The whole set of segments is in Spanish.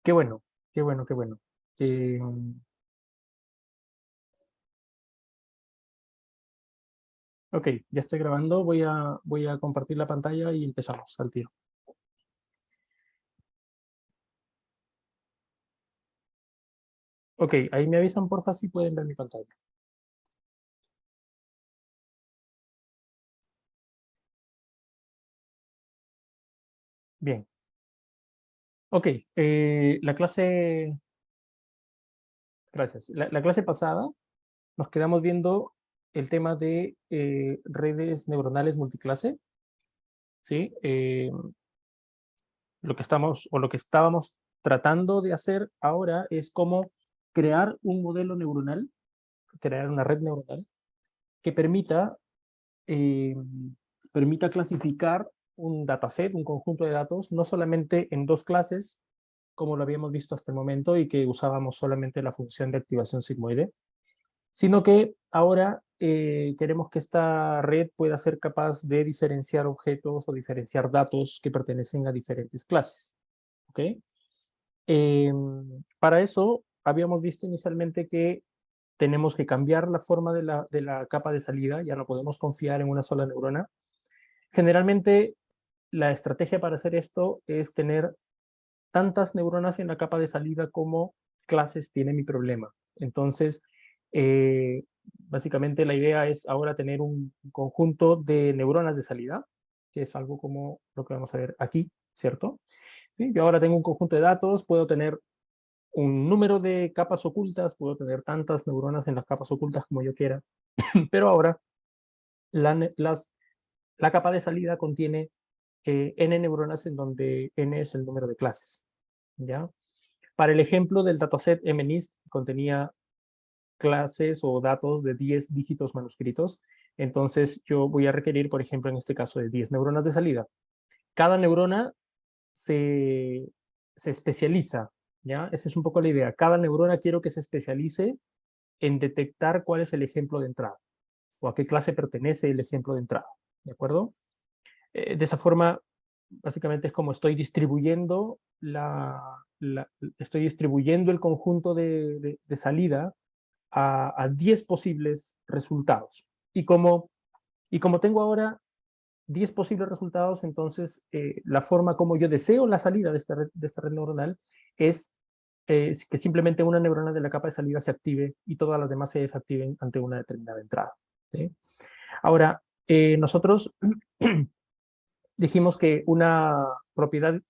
Qué bueno, qué bueno, qué bueno. Eh, ok, ya estoy grabando. Voy a compartir la pantalla y empezamos al tiro. Ok, ahí me avisan porfa si pueden ver mi pantalla. Bien. Ok, la clase, gracias. La clase pasada nos quedamos viendo el tema de redes neuronales multiclase, ¿sí? Lo que estamos o lo que estábamos tratando de hacer ahora es cómo crear un modelo neuronal, crear una red neuronal que eh, permita clasificar un dataset, un conjunto de datos, no solamente en dos clases, como lo habíamos visto hasta el momento y que usábamos solamente la función de activación sigmoide, sino que ahora queremos que esta red pueda ser capaz de diferenciar objetos o diferenciar datos que pertenecen a diferentes clases. ¿Ok? Eh, para eso, habíamos visto inicialmente que tenemos que cambiar la forma de la capa de salida, ya no podemos confiar en una sola neurona. Generalmente, la estrategia para hacer esto es tener tantas neuronas en la capa de salida como clases tiene mi problema. Entonces, básicamente la idea es ahora tener un conjunto de neuronas de salida, que es algo como lo que vamos a ver aquí, ¿cierto? ¿Sí? Yo ahora tengo un conjunto de datos, puedo tener un número de capas ocultas, puedo tener tantas neuronas en las capas ocultas como yo quiera, pero ahora la capa de salida contiene n neuronas en donde n es el número de clases. ¿Ya? Para el ejemplo del dataset MNIST, que contenía clases o datos de 10 dígitos manuscritos, entonces yo voy a requerir, por ejemplo, en este caso, de 10 neuronas de salida. Cada neurona se, se especializa, ¿ya? Esa es un poco la idea. Cada neurona quiero que se especialice en detectar cuál es el ejemplo de entrada o a qué clase pertenece el ejemplo de entrada, ¿de acuerdo? De esa forma, básicamente es como estoy distribuyendo estoy distribuyendo el conjunto de salida a 10 posibles resultados. Y como tengo ahora 10 posibles resultados, entonces la forma como yo deseo la salida de esta red neuronal es que simplemente una neurona de la capa de salida se active y todas las demás se desactiven ante una determinada entrada. ¿Sí? Ahora, nosotros dijimos que una propiedad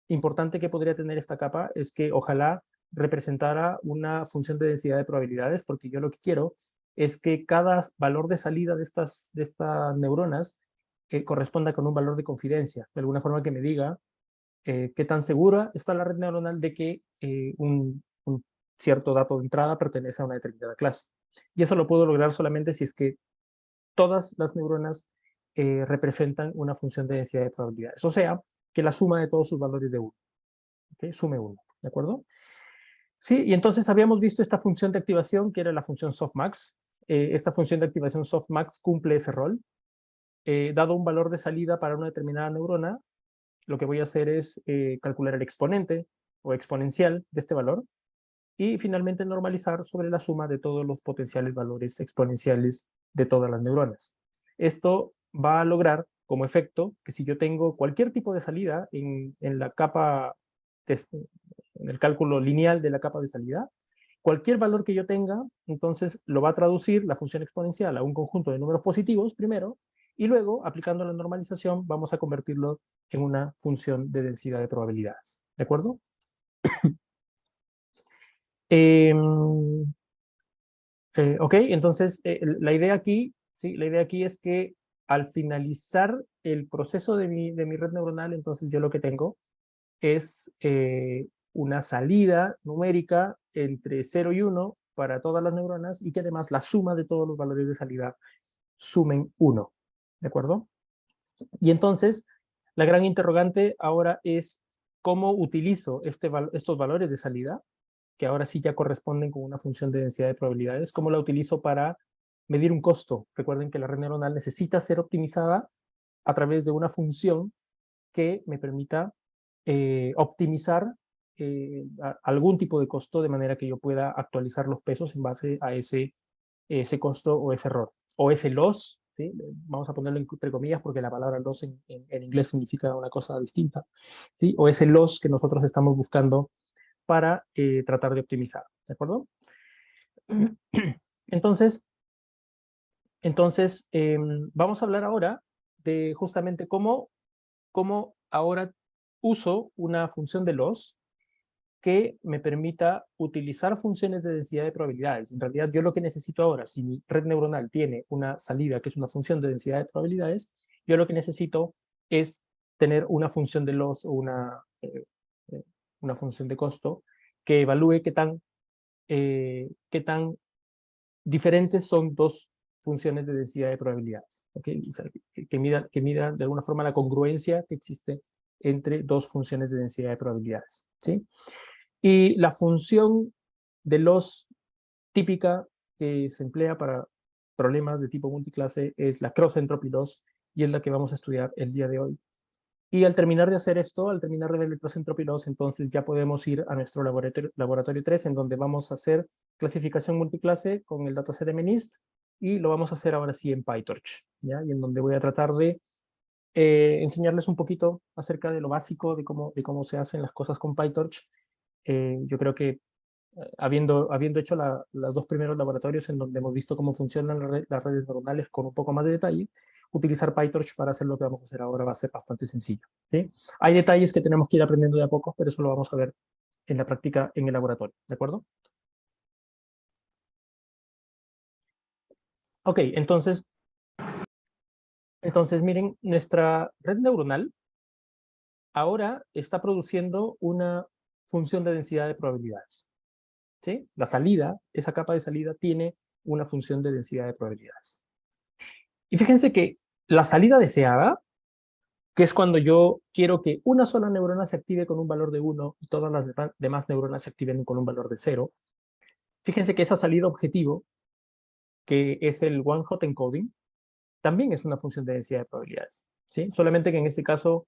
importante que podría tener esta capa es que ojalá representara una función de densidad de probabilidades, porque yo lo que quiero es que cada valor de salida de estas neuronas corresponda con un valor de confidencia, de alguna forma que me diga qué tan segura está la red neuronal de que un cierto dato de entrada pertenece a una determinada clase. Y eso lo puedo lograr solamente si es que todas las neuronas representan una función de densidad de probabilidades. O sea, que la suma de todos sus valores de 1. ¿Okay? Sume 1. ¿De acuerdo? Sí, y entonces habíamos visto esta función de activación que era la función softmax. Esta función de activación softmax cumple ese rol. Dado un valor de salida para una determinada neurona, lo que voy a hacer es calcular el exponente o exponencial de este valor y finalmente normalizar sobre la suma de todos los potenciales valores exponenciales de todas las neuronas. Esto va a lograr como efecto que si yo tengo cualquier tipo de salida en la capa, en el cálculo lineal de la capa de salida, cualquier valor que yo tenga, entonces lo va a traducir la función exponencial a un conjunto de números positivos primero, y luego, aplicando la normalización, vamos a convertirlo en una función de densidad de probabilidades. ¿De acuerdo? Eh, ok, entonces la idea aquí, ¿sí? La idea aquí es que al finalizar el proceso de mi red neuronal, entonces yo lo que tengo es una salida numérica entre 0 y 1 para todas las neuronas y que además la suma de todos los valores de salida sumen 1. ¿De acuerdo? Y entonces la gran interrogante ahora es cómo utilizo estos valores de salida que ahora sí ya corresponden con una función de densidad de probabilidades, ¿cómo la utilizo para medir un costo? Recuerden que la red neuronal necesita ser optimizada a través de una función que me permita optimizar algún tipo de costo de manera que yo pueda actualizar los pesos en base a ese costo o ese error. O ese loss, ¿sí? Vamos a ponerlo entre comillas porque la palabra loss en inglés significa una cosa distinta, ¿sí? O ese loss que nosotros estamos buscando para tratar de optimizar, ¿de acuerdo? Entonces, vamos a hablar ahora de justamente cómo ahora uso una función de loss que me permita utilizar funciones de densidad de probabilidades. En realidad, yo lo que necesito ahora, si mi red neuronal tiene una salida que es una función de densidad de probabilidades, yo lo que necesito es tener una función de loss o una función de costo que evalúe qué tan diferentes son dos funciones de densidad de probabilidades. ¿Okay? O sea, que mida de alguna forma la congruencia que existe entre dos funciones de densidad de probabilidades. ¿Sí? Y la función de loss típica que se emplea para problemas de tipo multiclase es la cross entropy loss y es la que vamos a estudiar el día de hoy. Y al terminar de hacer esto, al terminar de ver el cross entropy loss, entonces ya podemos ir a nuestro laboratorio 3, en donde vamos a hacer clasificación multiclase con el dataset de MNIST, y lo vamos a hacer ahora sí en PyTorch, ¿ya? Y en donde voy a tratar de enseñarles un poquito acerca de lo básico, de cómo se hacen las cosas con PyTorch. Yo creo que habiendo hecho los dos primeros laboratorios en donde hemos visto cómo funcionan las redes neuronales con un poco más de detalle, utilizar PyTorch para hacer lo que vamos a hacer ahora va a ser bastante sencillo, ¿sí? Hay detalles que tenemos que ir aprendiendo de a poco, pero eso lo vamos a ver en la práctica en el laboratorio, ¿de acuerdo? Ok, entonces miren, nuestra red neuronal ahora está produciendo una función de densidad de probabilidades, ¿sí? La salida, esa capa de salida tiene una función de densidad de probabilidades. Y fíjense que la salida deseada, que es cuando yo quiero que una sola neurona se active con un valor de 1 y todas las demás neuronas se activen con un valor de 0, fíjense que esa salida objetivo, que es el one-hot encoding, también es una función de densidad de probabilidades, ¿sí? Solamente que en este caso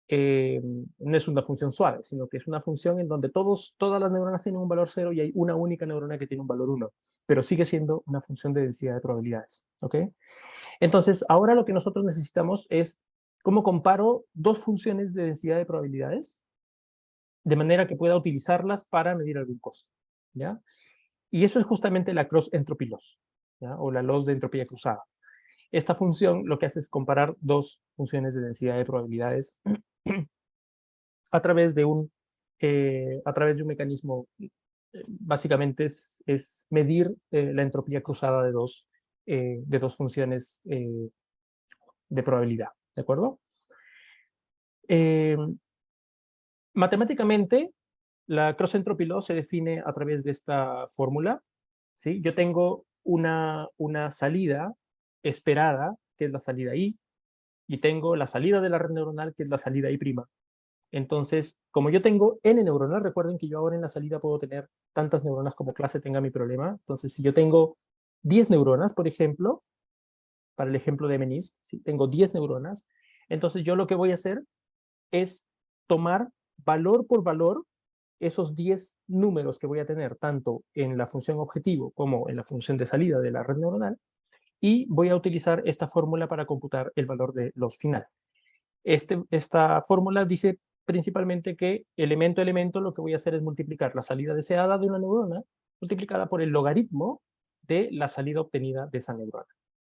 no es una función suave, sino que es una función en donde todas las neuronas tienen un valor 0 y hay una única neurona que tiene un valor 1, pero sigue siendo una función de densidad de probabilidades, ¿ok? Entonces, ahora lo que nosotros necesitamos es cómo comparo dos funciones de densidad de probabilidades de manera que pueda utilizarlas para medir algún costo, ¿ya? Y eso es justamente la cross entropy loss, ¿ya? O la loss de entropía cruzada. Esta función lo que hace es comparar dos funciones de densidad de probabilidades a través de un mecanismo, básicamente es medir la entropía cruzada de dos funciones de probabilidad, ¿de acuerdo? Matemáticamente, la cross entropy loss se define a través de esta fórmula, ¿sí? Yo tengo una salida esperada, que es la salida I, y tengo la salida de la red neuronal, que es la salida I'. Entonces, como yo tengo n neuronas, recuerden que yo ahora en la salida puedo tener tantas neuronas como clase tenga mi problema. Entonces, si yo tengo 10 neuronas, por ejemplo, para el ejemplo de MNIST, si tengo 10 neuronas, entonces yo lo que voy a hacer es tomar valor por valor esos 10 números que voy a tener tanto en la función objetivo como en la función de salida de la red neuronal, y voy a utilizar esta fórmula para computar el valor de los final. Esta fórmula dice principalmente que elemento a elemento lo que voy a hacer es multiplicar la salida deseada de una neurona multiplicada por el logaritmo de la salida obtenida de esa neurona.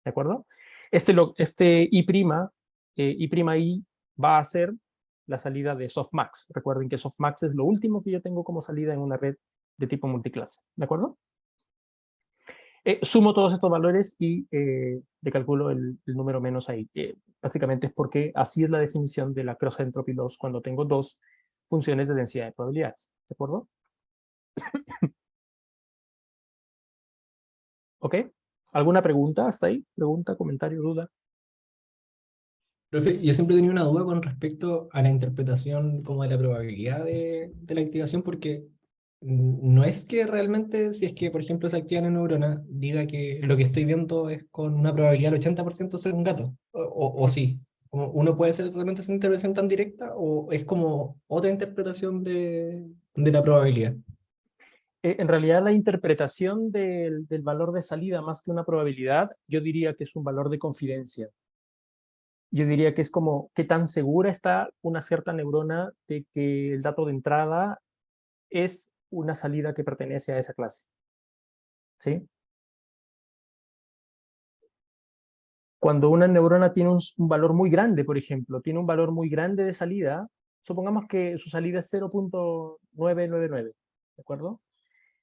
¿De acuerdo? Este I' va a ser la salida de softmax. Recuerden que softmax es lo último que yo tengo como salida en una red de tipo multiclase. ¿De acuerdo? Sumo todos estos valores y le calculo el número menos ahí. Básicamente es porque así es la definición de la cross entropy loss cuando tengo dos funciones de densidad de probabilidades. ¿De acuerdo? ¿Ok? ¿Alguna pregunta hasta ahí? ¿Pregunta, comentario, duda? Profe, yo siempre he tenido una duda con respecto a la interpretación como de la probabilidad de la activación, porque no es que realmente, si es que, por ejemplo, se activa una neurona, diga que lo que estoy viendo es con una probabilidad del 80% ser un gato, o sí. Como ¿uno puede hacer realmente esa interpretación tan directa o es como otra interpretación de la probabilidad. En realidad la interpretación del valor de salida más que una probabilidad, yo diría que es un valor de confidencia. Yo diría que es como qué tan segura está una cierta neurona de que el dato de entrada es una salida que pertenece a esa clase. ¿Sí? Cuando una neurona tiene un valor muy grande, por ejemplo, tiene un valor muy grande de salida, supongamos que su salida es 0.999, ¿de acuerdo?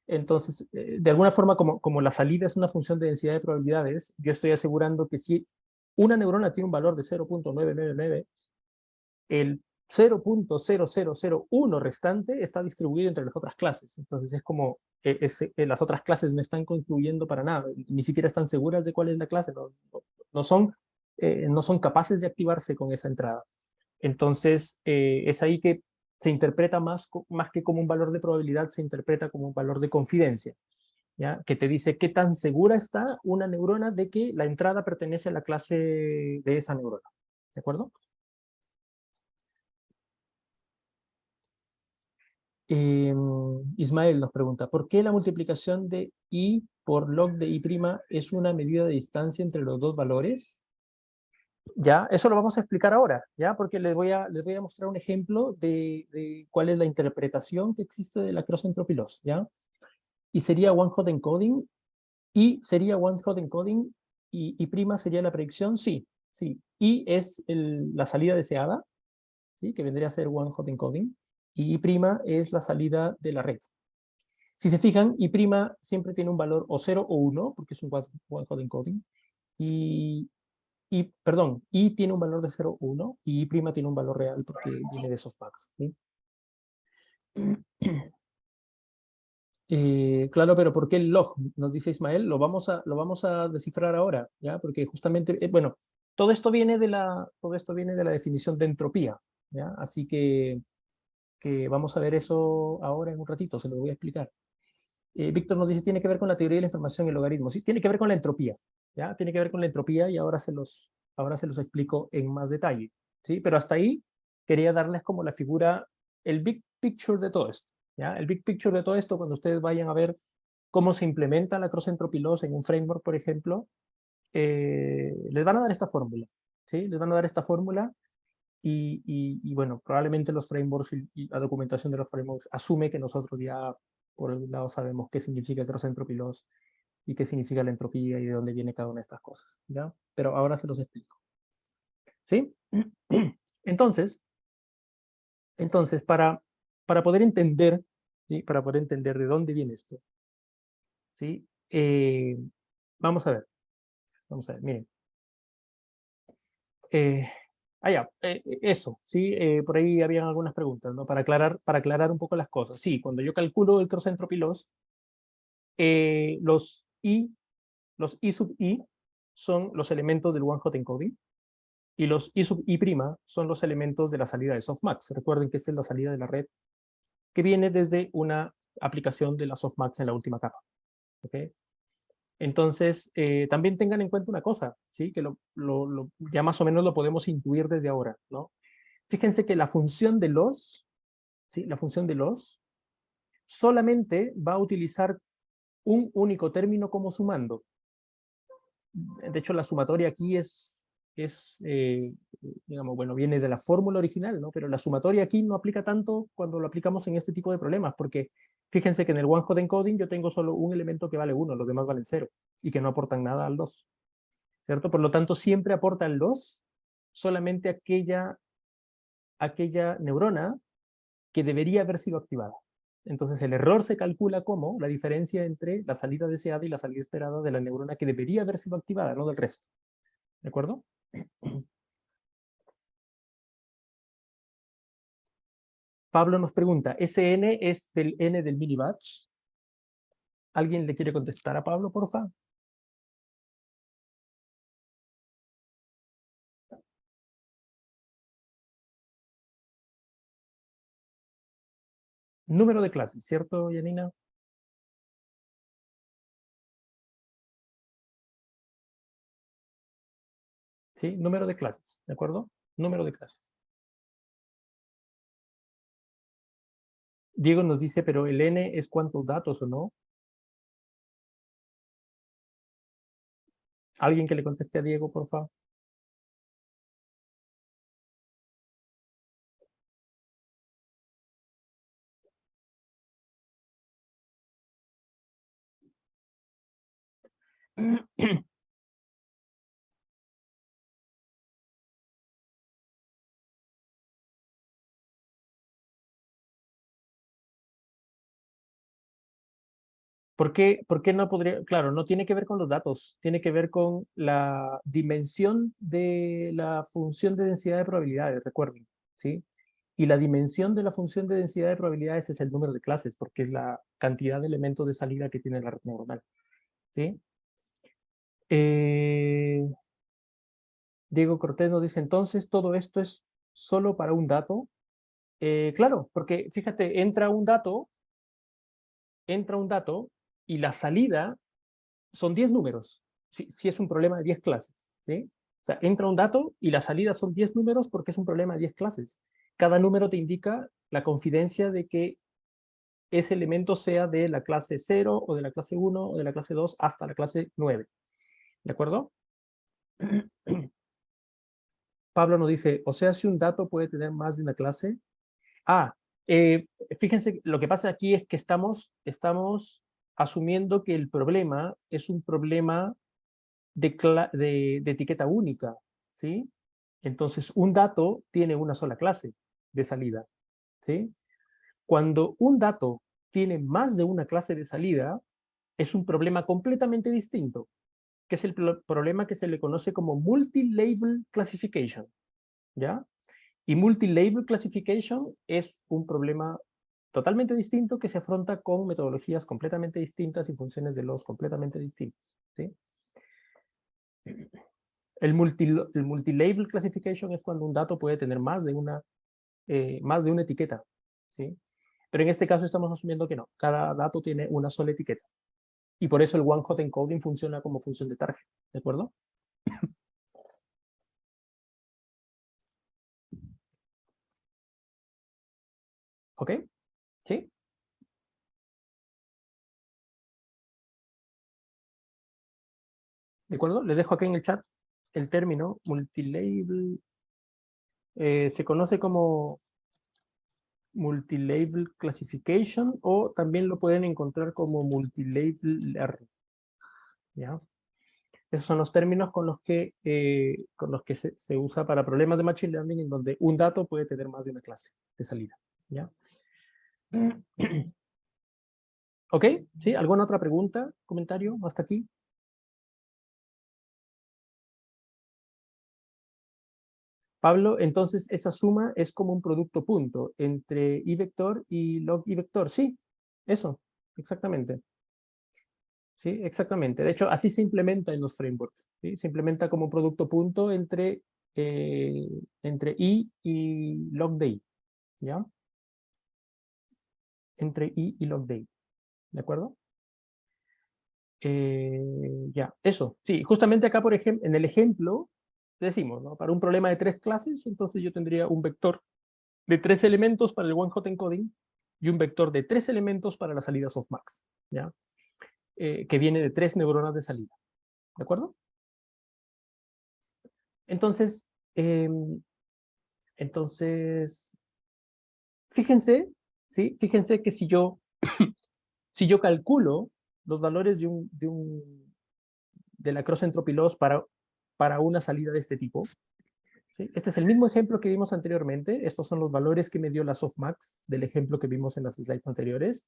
Entonces, de alguna forma, como la salida es una función de densidad de probabilidades, yo estoy asegurando que si una neurona tiene un valor de 0.999, el 0.0001 restante está distribuido entre las otras clases. Entonces es como las otras clases no están contribuyendo para nada, ni siquiera están seguras de cuál es la clase, no son capaces de activarse con esa entrada. Entonces es ahí que se interpreta más que como un valor de probabilidad, se interpreta como un valor de confidencia, ¿ya? Que te dice qué tan segura está una neurona de que la entrada pertenece a la clase de esa neurona. ¿De acuerdo? Ismael nos pregunta, ¿por qué la multiplicación de i por log de i' es una medida de distancia entre los dos valores? Ya, eso lo vamos a explicar ahora, ya, porque les voy a mostrar un ejemplo de cuál es la interpretación que existe de la cross-entropy loss, ya. Y sería one-hot encoding, y sería one-hot encoding, y prima sería la predicción, sí, sí. Y es la salida deseada, ¿sí? Que vendría a ser one-hot encoding, y I' es la salida de la red. Si se fijan, I' siempre tiene un valor o 0 o 1, porque es un one-hot encoding, y, perdón, I tiene un valor de 0 o 1, y I' tiene un valor real porque viene de softmax, ¿sí? Claro, pero ¿por qué el log? Nos dice Ismael, lo vamos a descifrar ahora, ¿ya? Porque justamente, bueno, todo esto viene de la definición de entropía, ¿ya? Así que vamos a ver eso ahora en un ratito, se lo voy a explicar. Víctor nos dice, tiene que ver con la teoría de la información y el logaritmo. Sí, tiene que ver con la entropía, ¿ya? Tiene que ver con la entropía y ahora se los explico en más detalle, ¿sí? Pero hasta ahí quería darles como la figura, el big picture de todo esto, ¿ya? El big picture de todo esto, cuando ustedes vayan a ver cómo se implementa la cross-entropy loss en un framework, por ejemplo, les van a dar esta fórmula, ¿sí? Les van a dar esta fórmula y bueno, probablemente los frameworks y la documentación de los frameworks asume que nosotros ya por el lado sabemos qué significa cross-entropy loss y qué significa la entropía y de dónde viene cada una de estas cosas, ¿ya? Pero ahora se los explico, ¿sí? Entonces, para poder entender, ¿sí? Para poder entender de dónde viene esto, ¿sí? Vamos a ver, miren. Eh, ya, eso, ¿sí? Por ahí habían algunas preguntas, ¿no? Para aclarar un poco las cosas. Sí, cuando yo calculo el cross-entropy loss, los I sub I son los elementos del one-hot encoding y los I sub I' son los elementos de la salida de softmax. Recuerden que esta es la salida de la red que viene desde una aplicación de la softmax en la última capa. ¿Okay? Entonces, también tengan en cuenta una cosa, ¿sí? Que ya más o menos lo podemos intuir desde ahora, ¿no? Fíjense que la función de los, ¿sí? La función de los solamente va a utilizar un único término como sumando. De hecho, la sumatoria aquí digamos, bueno, viene de la fórmula original, ¿no? Pero la sumatoria aquí no aplica tanto cuando lo aplicamos en este tipo de problemas, porque fíjense que en el one-hot encoding yo tengo solo un elemento que vale 1, los demás valen 0, y que no aportan nada al 2, ¿cierto? Por lo tanto, siempre aporta al 2 solamente aquella neurona que debería haber sido activada. Entonces el error se calcula como la diferencia entre la salida deseada y la salida esperada de la neurona que debería haber sido activada, no del resto. ¿De acuerdo? Pablo nos pregunta, ¿SN es del N del minibatch? ¿Alguien le quiere contestar a Pablo, porfa? Número de clases, ¿cierto, Yanina? Sí, número de clases, ¿de acuerdo? Número de clases. Diego nos dice, pero el n es cuántos datos o no. Alguien que le conteste a Diego, por favor. ¿Por qué no podría? Claro, no tiene que ver con los datos, tiene que ver con la dimensión de la función de densidad de probabilidades, recuerden, ¿sí? Y la dimensión de la función de densidad de probabilidades es el número de clases, porque es la cantidad de elementos de salida que tiene la red neuronal, ¿sí? Eh, Diego Cortés nos dice, entonces, ¿todo esto es solo para un dato? Claro, porque fíjate, entra un dato y la salida son 10 números, si es un problema de 10 clases, ¿sí? O sea, entra un dato y la salida son 10 números porque es un problema de 10 clases. Cada número te indica la confidencia de que ese elemento sea de la clase 0 o de la clase 1 o de la clase 2 hasta la clase 9. ¿De acuerdo? Pablo nos dice, o sea, si un dato puede tener más de una clase. Ah, fíjense, lo que pasa aquí es que estamos asumiendo que el problema es un problema de etiqueta única, ¿sí? Entonces, un dato tiene una sola clase de salida, ¿sí? Cuando un dato tiene más de una clase de salida, es un problema completamente distinto, que es el problema que se le conoce como multi-label classification, ¿ya? Y multi-label classification es un problema totalmente distinto que se afronta con metodologías completamente distintas y funciones de los completamente distintas, ¿sí? El multi-label classification es cuando un dato puede tener más de una etiqueta, ¿sí? Pero en este caso estamos asumiendo que no, cada dato tiene una sola etiqueta. Y por eso el one-hot encoding funciona como función de target, ¿de acuerdo? ¿Ok? ¿Sí? ¿De acuerdo? Les dejo aquí en el chat el término multi-label. Se conoce como multi-label classification o también lo pueden encontrar como multi-label learning, ¿ya? Esos son los términos con los que se usa para problemas de Machine Learning en donde un dato puede tener más de una clase de salida, ¿ya? ¿Ok? ¿Sí? ¿Alguna otra pregunta, comentario hasta aquí? Pablo, entonces esa suma es como un producto punto entre i vector y log i vector. Sí, eso, exactamente. Sí, exactamente. De hecho, así se implementa en los frameworks. ¿Sí? Se implementa como un producto punto eh, entre i y log de i. ¿Ya? Entre i y log de i. ¿De acuerdo? Ya, eso. Sí, justamente acá, por ejemplo, en el ejemplo, decimos, ¿no? Para un problema de 3 clases, entonces yo tendría un vector de 3 elementos para el one-hot encoding y un vector de 3 elementos para la salida softmax, ¿ya? Que viene de 3 neuronas de salida, ¿de acuerdo? Entonces, entonces fíjense, ¿sí? Fíjense que si yo calculo los valores de la cross entropy loss para una salida de este tipo, ¿sí? Este es el mismo ejemplo que vimos anteriormente. Estos son los valores que me dio la softmax del ejemplo que vimos en las slides anteriores.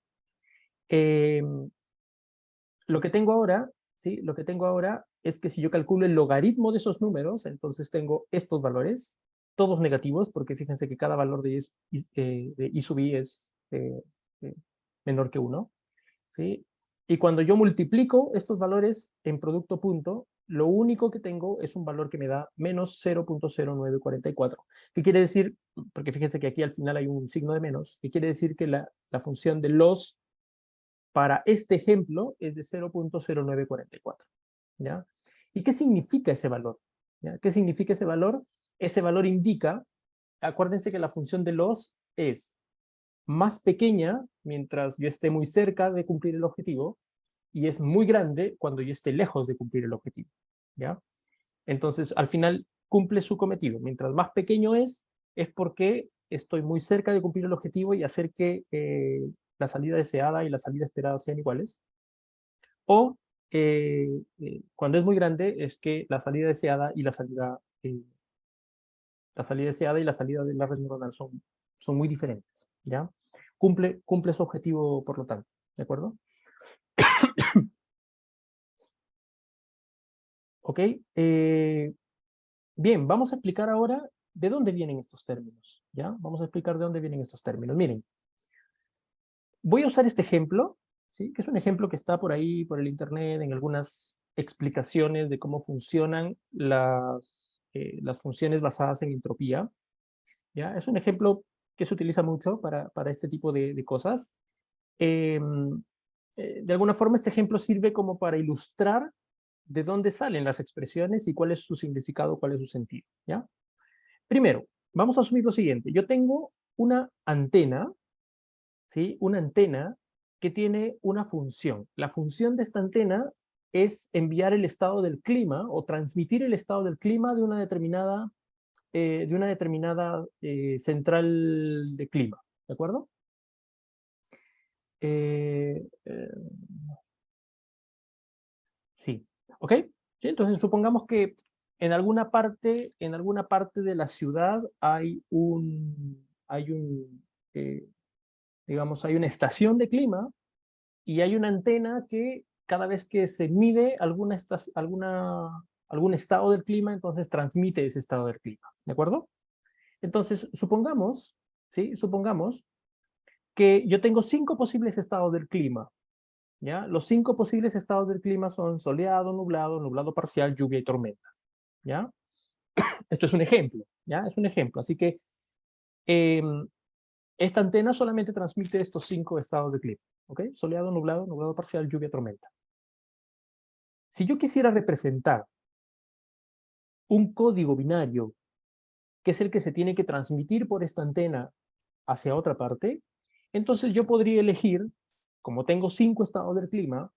Eh, lo que tengo ahora, ¿sí? Lo que tengo ahora es que si yo calculo el logaritmo de esos números, entonces tengo estos valores, todos negativos, porque fíjense que cada valor de I sub I es eh, menor que 1, ¿sí? Y cuando yo multiplico estos valores en producto punto, lo único que tengo es un valor que me da menos 0.0944. ¿Qué quiere decir? Porque fíjense que aquí al final hay un signo de menos, que quiere decir que la función de los para este ejemplo es de 0.0944. ¿Ya? ¿Y qué significa ese valor? ¿Ya? ¿Qué significa ese valor? Ese valor indica, acuérdense que la función de los es más pequeña mientras yo esté muy cerca de cumplir el objetivo, y es muy grande cuando yo esté lejos de cumplir el objetivo, ¿ya? Entonces, al final, cumple su cometido. Mientras más pequeño es porque estoy muy cerca de cumplir el objetivo y hacer que la salida deseada y la salida esperada sean iguales. O cuando es muy grande, es que la salida deseada y la salida deseada y la salida de la red neuronal son muy diferentes, ¿ya? Cumple su objetivo, por lo tanto, ¿de acuerdo? Ok, bien, vamos a explicar ahora de dónde vienen estos términos, ¿ya? Vamos a explicar de dónde vienen estos términos. Miren, voy a usar este ejemplo, ¿sí? Que es un ejemplo que está por ahí, por el internet, en algunas explicaciones de cómo funcionan las funciones basadas en entropía, ¿ya? Es un ejemplo que se utiliza mucho para este tipo de cosas. De alguna forma, este ejemplo sirve como para ilustrar de dónde salen las expresiones y cuál es su significado, cuál es su sentido, ¿ya? Primero, vamos a asumir lo siguiente. Yo tengo una antena, ¿sí? Una antena que tiene una función. La función de esta antena es enviar el estado del clima o transmitir el estado del clima de una determinada central de clima, ¿de acuerdo? Eh, eh, sí, ¿ok? Sí, entonces supongamos que en alguna parte de la ciudad eh, digamos, hay una estación de clima y hay una antena que cada vez que se mide algún estado del clima, entonces transmite ese estado del clima, ¿de acuerdo? Entonces, supongamos, ¿sí? Supongamos que yo tengo 5 posibles estados del clima, ¿ya? Los 5 posibles estados del clima son soleado, nublado, nublado parcial, lluvia y tormenta, ¿ya? Esto es un ejemplo, ¿ya? Es un ejemplo. Así que eh, esta antena solamente transmite estos 5 estados de clima, ¿ok? Soleado, nublado, nublado parcial, lluvia, tormenta. Si yo quisiera representar un código binario, que es el que se tiene que transmitir por esta antena hacia otra parte, entonces yo podría elegir, como tengo 5 estados del clima,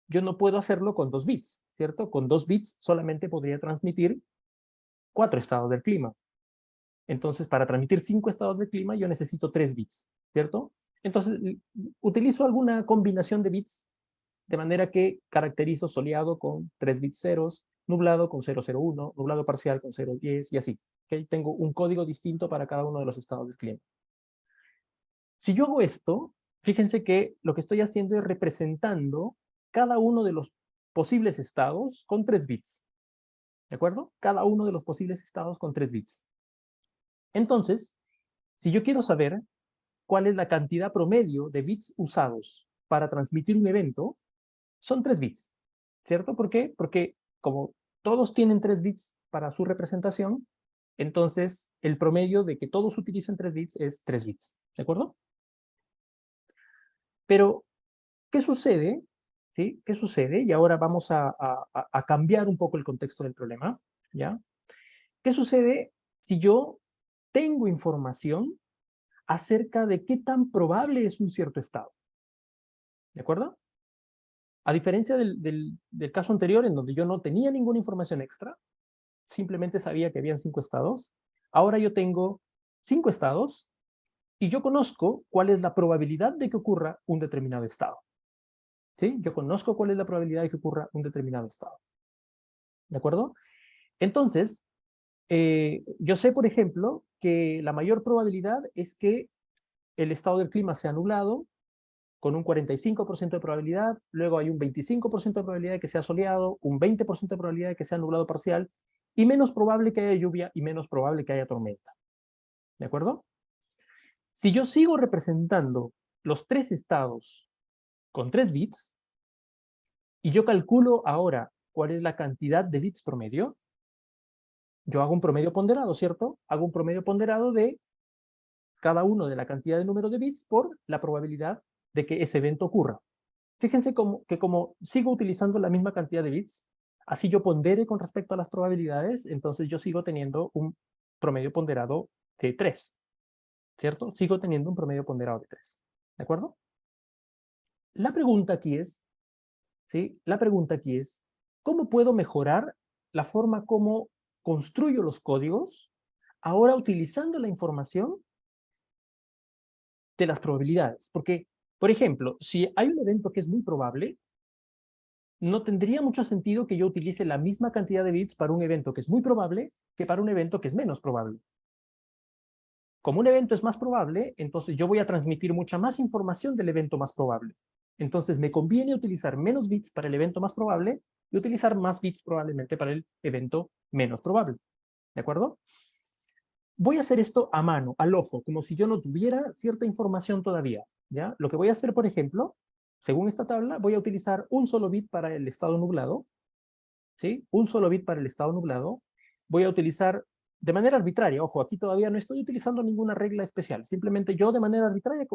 yo no puedo hacerlo con 2 bits, ¿cierto? Con 2 bits solamente podría transmitir 4 estados del clima. Entonces, para transmitir 5 estados del clima, yo necesito 3 bits, ¿cierto? Entonces, utilizo alguna combinación de bits de manera que caracterizo soleado con 3 bits ceros, nublado con 001, nublado parcial con 010 y así. ¿Okay? Tengo un código distinto para cada uno de los estados del clima. Si yo hago esto, fíjense que lo que estoy haciendo es representando cada uno de los posibles estados con 3 bits. ¿De acuerdo? Cada uno de los posibles estados con 3 bits. Entonces, si yo quiero saber cuál es la cantidad promedio de bits usados para transmitir un evento, son 3 bits. ¿Cierto? ¿Por qué? Porque como todos tienen 3 bits para su representación, entonces el promedio de que todos utilicen 3 bits es 3 bits. ¿De acuerdo? Pero, ¿qué sucede? ¿Sí? ¿Qué sucede? Y ahora vamos a cambiar un poco el contexto del problema. ¿Ya? ¿Qué sucede si yo tengo información acerca de qué tan probable es un cierto estado? ¿De acuerdo? A diferencia del caso anterior, en donde yo no tenía ninguna información extra, simplemente sabía que habían 5 estados, ahora yo tengo 5 estados y yo conozco cuál es la probabilidad de que ocurra un determinado estado. ¿Sí? Yo conozco cuál es la probabilidad de que ocurra un determinado estado. ¿De acuerdo? Entonces, yo sé, por ejemplo, que la mayor probabilidad es que el estado del clima sea nublado, con un 45% de probabilidad, luego hay un 25% de probabilidad de que sea soleado, un 20% de probabilidad de que sea nublado parcial, y menos probable que haya lluvia y menos probable que haya tormenta. ¿De acuerdo? Si yo sigo representando los 3 estados con 3 bits, y yo calculo ahora cuál es la cantidad de bits promedio, yo hago un promedio ponderado, ¿cierto? Hago un promedio ponderado de cada uno de la cantidad de número de bits por la probabilidad de que ese evento ocurra. Fíjense que como sigo utilizando la misma cantidad de bits, así yo pondere con respecto a las probabilidades, entonces yo sigo teniendo un promedio ponderado de 3. ¿cierto? Sigo teniendo un promedio ponderado de 3, ¿de acuerdo? La pregunta aquí es, ¿sí? La pregunta aquí es, ¿cómo puedo mejorar la forma como construyo los códigos ahora utilizando la información de las probabilidades? Porque, por ejemplo, si hay un evento que es muy probable, no tendría mucho sentido que yo utilice la misma cantidad de bits para un evento que es muy probable que para un evento que es menos probable. Como un evento es más probable, entonces yo voy a transmitir mucha más información del evento más probable. Entonces me conviene utilizar menos bits para el evento más probable y utilizar más bits probablemente para el evento menos probable. ¿De acuerdo? Voy a hacer esto a mano, al ojo, como si yo no tuviera cierta información todavía. ¿Ya? Lo que voy a hacer, por ejemplo, según esta tabla, voy a utilizar un solo bit para el estado nublado, ¿sí? Un solo bit para el estado nublado. Voy a utilizar de manera arbitraria, ojo, aquí todavía no estoy utilizando ninguna regla especial, simplemente yo de manera arbitraria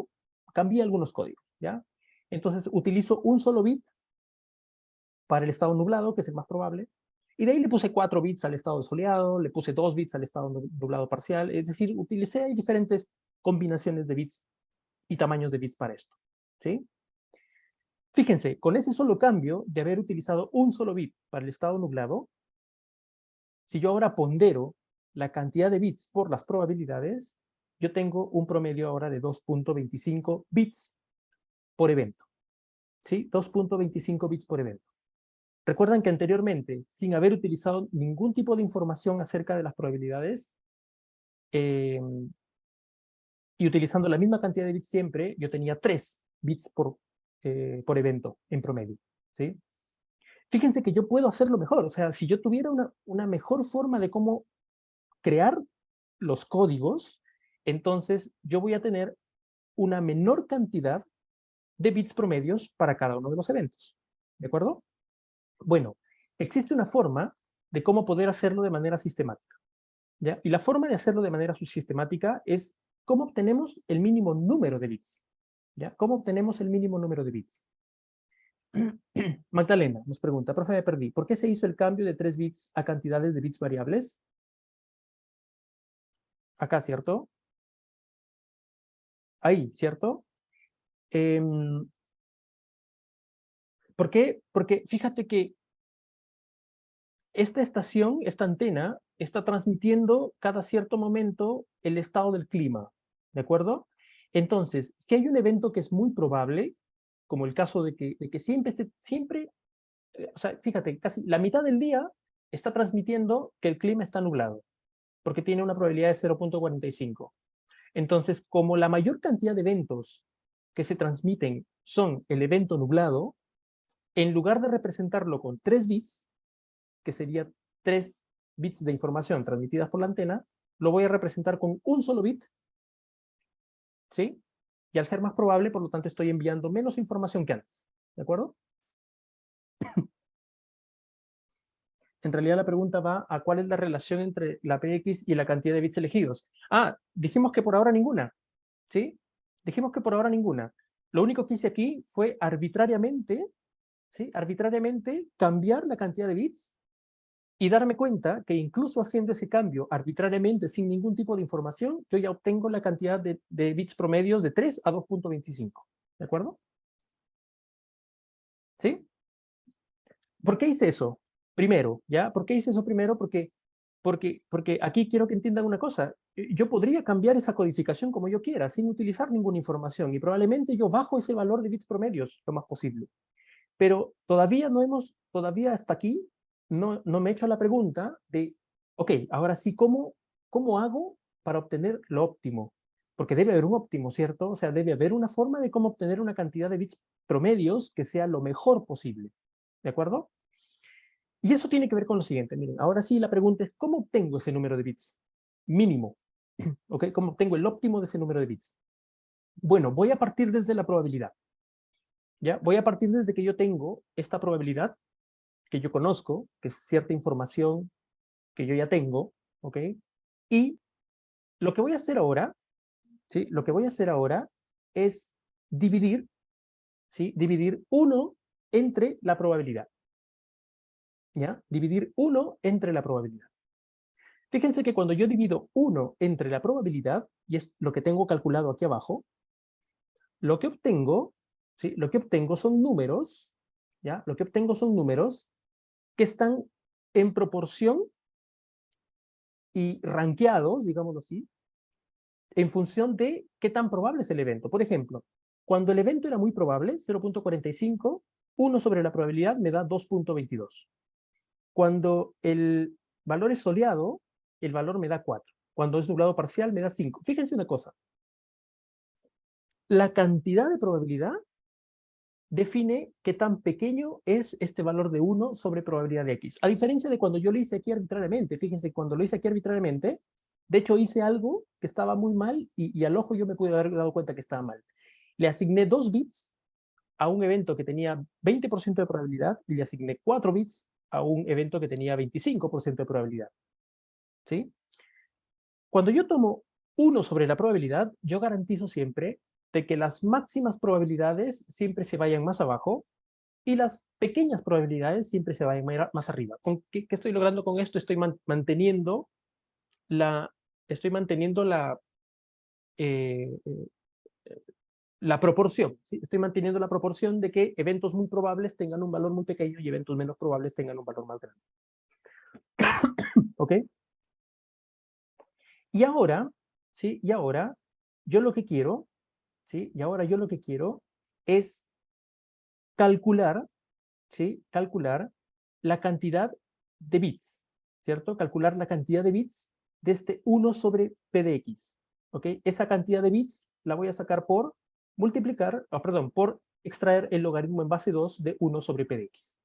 cambié algunos códigos, ¿ya? Entonces utilizo un solo bit para el estado nublado, que es el más probable, y de ahí le puse 4 bits al estado soleado, le puse 2 bits al estado nublado parcial, es decir, utilicé diferentes combinaciones de bits y tamaños de bits para esto, ¿sí? Fíjense, con ese solo cambio de haber utilizado un solo bit para el estado nublado, si yo ahora pondero la cantidad de bits por las probabilidades, yo tengo un promedio ahora de 2.25 bits por evento. ¿Sí? 2.25 bits por evento. Recuerdan que anteriormente, sin haber utilizado ningún tipo de información acerca de las probabilidades, y utilizando la misma cantidad de bits siempre, yo tenía 3 bits por evento en promedio. ¿Sí? Fíjense que yo puedo hacerlo mejor. O sea, si yo tuviera una mejor forma de cómo crear los códigos, entonces yo voy a tener una menor cantidad de bits promedios para cada uno de los eventos. ¿De acuerdo? Bueno, existe una forma de cómo poder hacerlo de manera sistemática. ¿Ya? Y la forma de hacerlo de manera sistemática es cómo obtenemos el mínimo número de bits. ¿Ya? ¿Cómo obtenemos el mínimo número de bits? Magdalena nos pregunta, profe, me perdí, ¿por qué se hizo el cambio de 3 bits a cantidades de bits variables? Acá, ¿cierto? Ahí, ¿cierto? Eh, ¿Por qué? Porque fíjate que esta estación, esta antena, está transmitiendo cada cierto momento el estado del clima, ¿de acuerdo? Entonces, si hay un evento que es muy probable, como el caso de que siempre, o sea, fíjate, casi la mitad del día está transmitiendo que el clima está nublado, porque tiene una probabilidad de 0.45. Entonces, como la mayor cantidad de eventos que se transmiten son el evento nublado, en lugar de representarlo con 3 bits, que sería 3 bits de información transmitidas por la antena, lo voy a representar con un solo bit, ¿sí? Y al ser más probable, por lo tanto, estoy enviando menos información que antes, ¿de acuerdo? En realidad la pregunta va a cuál es la relación entre la PX y la cantidad de bits elegidos. Ah, dijimos que por ahora ninguna, ¿sí? Dijimos que por ahora ninguna. Lo único que hice aquí fue arbitrariamente, ¿sí? Arbitrariamente cambiar la cantidad de bits y darme cuenta que incluso haciendo ese cambio arbitrariamente, sin ningún tipo de información, yo ya obtengo la cantidad de bits promedios de 3 a 2.25. ¿De acuerdo? ¿Sí? ¿Por qué hice eso? Primero, ¿ya? ¿Por qué hice eso primero? Porque aquí quiero que entiendan una cosa. Yo podría cambiar esa codificación como yo quiera, sin utilizar ninguna información, y probablemente yo bajo ese valor de bits promedios lo más posible. Pero todavía hasta aquí, no me he hecho la pregunta de, ok, ahora sí, ¿cómo hago para obtener lo óptimo? Porque debe haber un óptimo, ¿cierto? O sea, debe haber una forma de cómo obtener una cantidad de bits promedios que sea lo mejor posible. ¿De acuerdo? Y eso tiene que ver con lo siguiente. Miren, ahora sí la pregunta es, ¿cómo obtengo ese número de bits? Mínimo. ¿Ok? ¿Cómo obtengo el óptimo de ese número de bits? Bueno, voy a partir desde la probabilidad. ¿Ya? Voy a partir desde que yo tengo esta probabilidad que yo conozco, que es cierta información que yo ya tengo, ¿ok? Y lo que voy a hacer ahora, ¿sí? Lo que voy a hacer ahora es dividir, ¿sí? Dividir 1 entre la probabilidad, ¿ya? Dividir 1 entre la probabilidad. Fíjense que cuando yo divido 1 entre la probabilidad, y es lo que tengo calculado aquí abajo, lo que obtengo, ¿sí? Lo que obtengo son números, ¿ya? Lo que obtengo son números que están en proporción y rankeados, digámoslo así, en función de qué tan probable es el evento. Por ejemplo, cuando el evento era muy probable, 0.45, 1 sobre la probabilidad me da 2.22. Cuando el valor es soleado, el valor me da 4. Cuando es nublado parcial, me da 5. Fíjense una cosa. La cantidad de probabilidad define qué tan pequeño es este valor de 1 sobre probabilidad de X. A diferencia de cuando yo lo hice aquí arbitrariamente. Fíjense, cuando lo hice aquí arbitrariamente, de hecho hice algo que estaba muy mal y al ojo yo me pude haber dado cuenta que estaba mal. Le asigné 2 bits a un evento que tenía 20% de probabilidad y le asigné 4 bits a un evento que tenía 25% de probabilidad. ¿Sí? Cuando yo tomo 1 sobre la probabilidad, yo garantizo siempre de que las máximas probabilidades siempre se vayan más abajo y las pequeñas probabilidades siempre se vayan más arriba. ¿Qué estoy logrando con esto? Manteniendo la, estoy manteniendo eh, la proporción, ¿sí? Estoy manteniendo la proporción de que eventos muy probables tengan un valor muy pequeño y eventos menos probables tengan un valor más grande. ¿Ok? Y ahora, ¿sí? Y ahora, yo lo que quiero, ¿sí? Y ahora yo lo que quiero es calcular, ¿sí? Calcular la cantidad de bits, ¿cierto? Calcular la cantidad de bits de este 1 sobre P de X, ¿ok? Esa cantidad de bits la voy a sacar por multiplicar, perdón, por extraer el logaritmo en base 2 de 1 sobre P de X,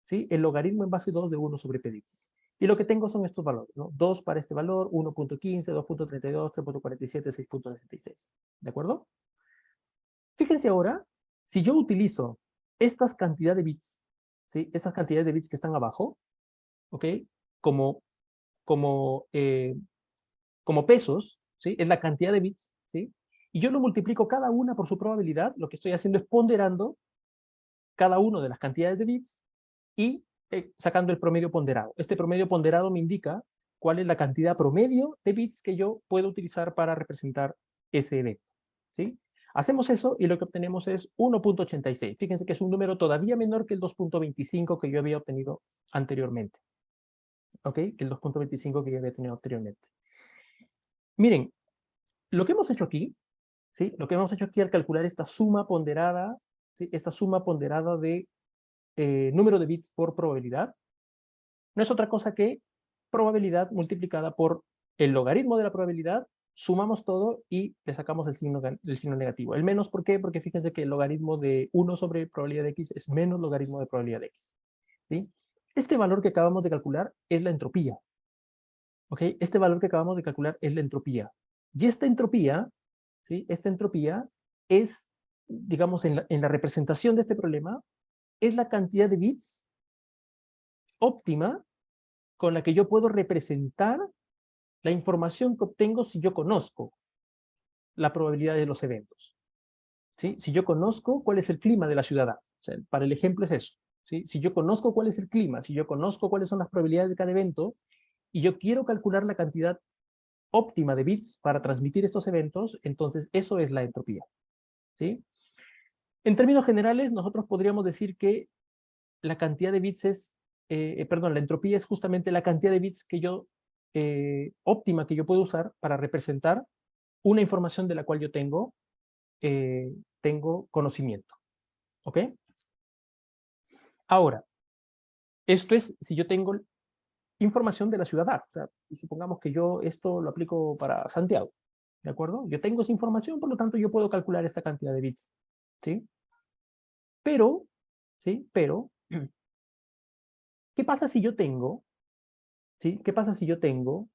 ¿sí? El logaritmo en base 2 de 1 sobre P de X. Y lo que tengo son estos valores, ¿no? 2 para este valor, 1.15, 2.32, 3.47, 6.66, ¿de acuerdo? Fíjense ahora, si yo utilizo estas cantidades de bits, ¿sí? Esas cantidades de bits que están abajo, ¿ok? Como, como, eh, como pesos, ¿sí? Es la cantidad de bits, ¿sí? Y yo lo multiplico cada una por su probabilidad, lo que estoy haciendo es ponderando cada una de las cantidades de bits y sacando el promedio ponderado. Este promedio ponderado me indica cuál es la cantidad promedio de bits que yo puedo utilizar para representar ese evento, ¿sí? Hacemos eso y lo que obtenemos es 1.86. Fíjense que es un número todavía menor que el 2.25 que yo había obtenido anteriormente. ¿Ok? Que el 2.25 que yo había tenido anteriormente. Miren, lo que hemos hecho aquí, ¿sí? Lo que hemos hecho aquí al calcular esta suma ponderada, ¿sí? Esta suma ponderada de número de bits por probabilidad, no es otra cosa que probabilidad multiplicada por el logaritmo de la probabilidad, sumamos todo y le sacamos el signo negativo. El menos, ¿por qué? Porque fíjense que el logaritmo de 1 sobre probabilidad de x es menos logaritmo de probabilidad de x. ¿Sí? Este valor que acabamos de calcular es la entropía. ¿Ok? Este valor que acabamos de calcular es la entropía. Y esta entropía, ¿sí? Esta entropía es, digamos, en la representación de este problema, es la cantidad de bits óptima con la que yo puedo representar la información que obtengo si yo conozco la probabilidad de los eventos. ¿Sí? Si yo conozco cuál es el clima de la ciudad. O sea, para el ejemplo es eso. ¿Sí? Si yo conozco cuál es el clima, si yo conozco cuáles son las probabilidades de cada evento, y yo quiero calcular la cantidad óptima de bits para transmitir estos eventos, entonces eso es la entropía. ¿Sí? En términos generales, nosotros podríamos decir que la cantidad de bits es, perdón, la entropía es justamente la cantidad de bits que yo, óptima que yo puedo usar para representar una información de la cual yo tengo conocimiento. ¿Ok? Ahora, esto es si yo tengo información de la ciudad A. O sea, supongamos que yo esto lo aplico para Santiago. ¿De acuerdo? Yo tengo esa información, por lo tanto yo puedo calcular esta cantidad de bits. ¿Sí? Pero, ¿sí? Pero, ¿qué pasa si yo tengo, ¿sí? ¿Qué pasa si yo tengo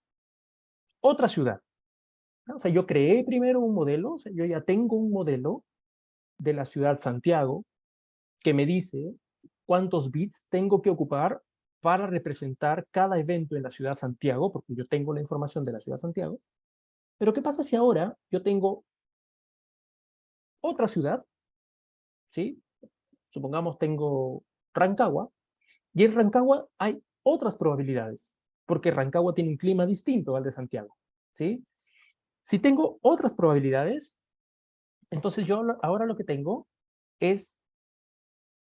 otra ciudad? ¿No? O sea, yo creé primero un modelo, o sea, yo ya tengo un modelo de la ciudad Santiago que me dice cuántos bits tengo que ocupar para representar cada evento en la ciudad Santiago, porque yo tengo la información de la ciudad Santiago. Pero ¿qué pasa si ahora yo tengo otra ciudad? ¿Sí? Supongamos tengo Rancagua, y en Rancagua hay otras probabilidades. porque Rancagua tiene un clima distinto al de Santiago, ¿sí? Si tengo otras probabilidades, entonces yo ahora lo que tengo es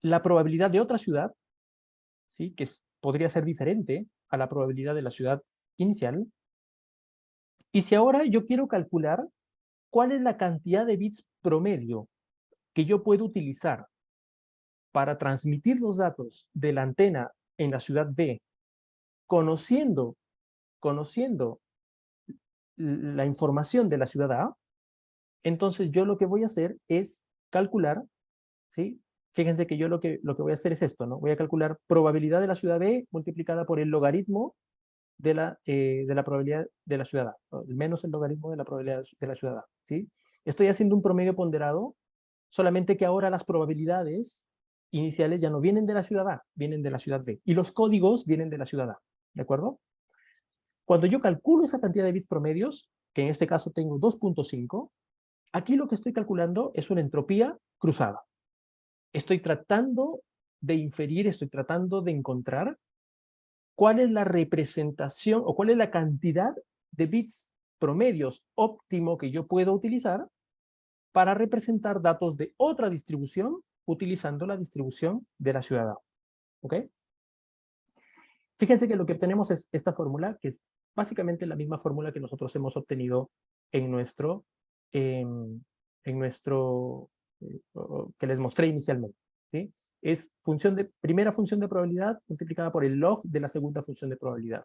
la probabilidad de otra ciudad, ¿sí? Que podría ser diferente a la probabilidad de la ciudad inicial. Y si ahora yo quiero calcular cuál es la cantidad de bits promedio que yo puedo utilizar para transmitir los datos de la antena en la ciudad B, conociendo la información de la ciudad A, entonces yo lo que voy a hacer es calcular, ¿sí? Fíjense que yo lo que voy a hacer es esto, ¿no? Voy a calcular probabilidad de la ciudad B multiplicada por el logaritmo de la probabilidad de la ciudad A, ¿no? Menos el logaritmo de la probabilidad de la ciudad A, ¿sí? Estoy haciendo un promedio ponderado, solamente que ahora las probabilidades iniciales ya no vienen de la ciudad A, vienen de la ciudad B, y los códigos vienen de la ciudad A, ¿de acuerdo? Cuando yo calculo esa cantidad de bits promedios, que en este caso tengo 2.5, aquí lo que estoy calculando es una entropía cruzada. Estoy tratando de inferir, estoy tratando de encontrar cuál es la representación o cuál es la cantidad de bits promedios óptimo que yo puedo utilizar para representar datos de otra distribución utilizando la distribución de la ciudad A. ¿Ok? Fíjense que lo que obtenemos es esta fórmula, que es básicamente la misma fórmula que nosotros hemos obtenido en nuestro, que les mostré inicialmente, ¿sí? Es primera función de probabilidad multiplicada por el log de la segunda función de probabilidad.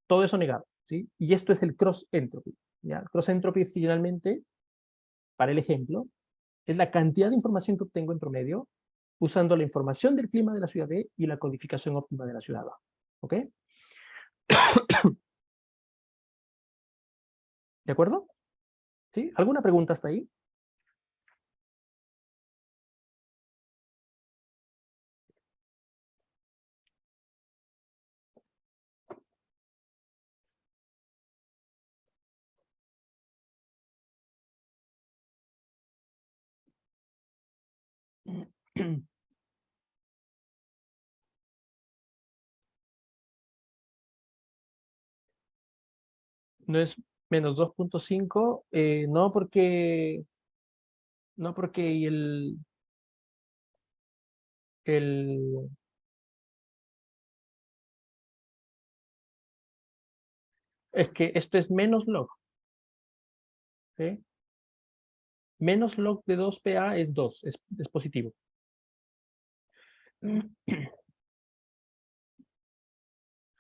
Todo eso negado, ¿sí? Y esto es el cross entropy, ¿ya? El cross entropy finalmente, para el ejemplo, es la cantidad de información que obtengo en promedio usando la información del clima de la ciudad B y la codificación óptima de la ciudad A. ¿Ok? ¿De acuerdo? ¿Sí? ¿Alguna pregunta hasta ahí? No es menos 2.5, no porque el, es que esto es menos log, ¿sí? Menos log de 2PA es 2, es positivo.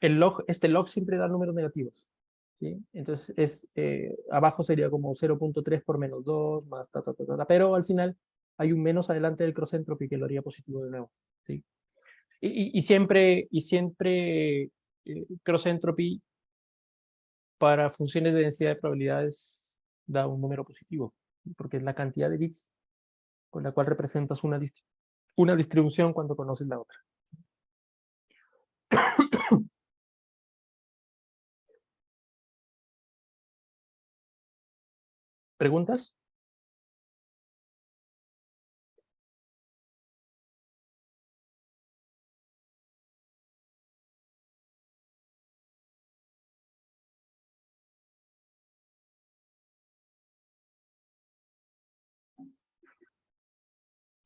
Este log siempre da números negativos, ¿sí? Entonces, abajo sería como 0.3 por menos 2, más pero al final hay un menos adelante del cross entropy que lo haría positivo de nuevo, ¿sí? Y siempre cross entropy para funciones de densidad de probabilidades da un número positivo, porque es la cantidad de bits con la cual representas una distribución cuando conoces la otra. ¿Preguntas?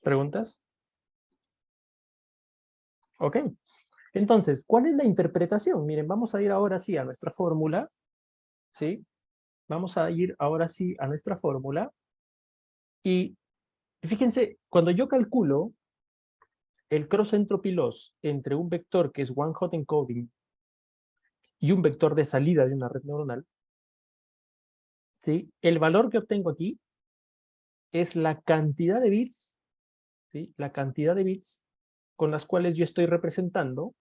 ¿Preguntas? Ok. Entonces, ¿cuál es la interpretación? Miren, vamos a ir ahora sí a nuestra fórmula, ¿sí? Vamos a ir ahora sí a nuestra fórmula y fíjense, cuando yo calculo el cross entropy loss entre un vector que es one hot encoding y un vector de salida de una red neuronal, ¿sí? El valor que obtengo aquí es la cantidad de bits, ¿sí? La cantidad de bits con las cuales yo estoy representando,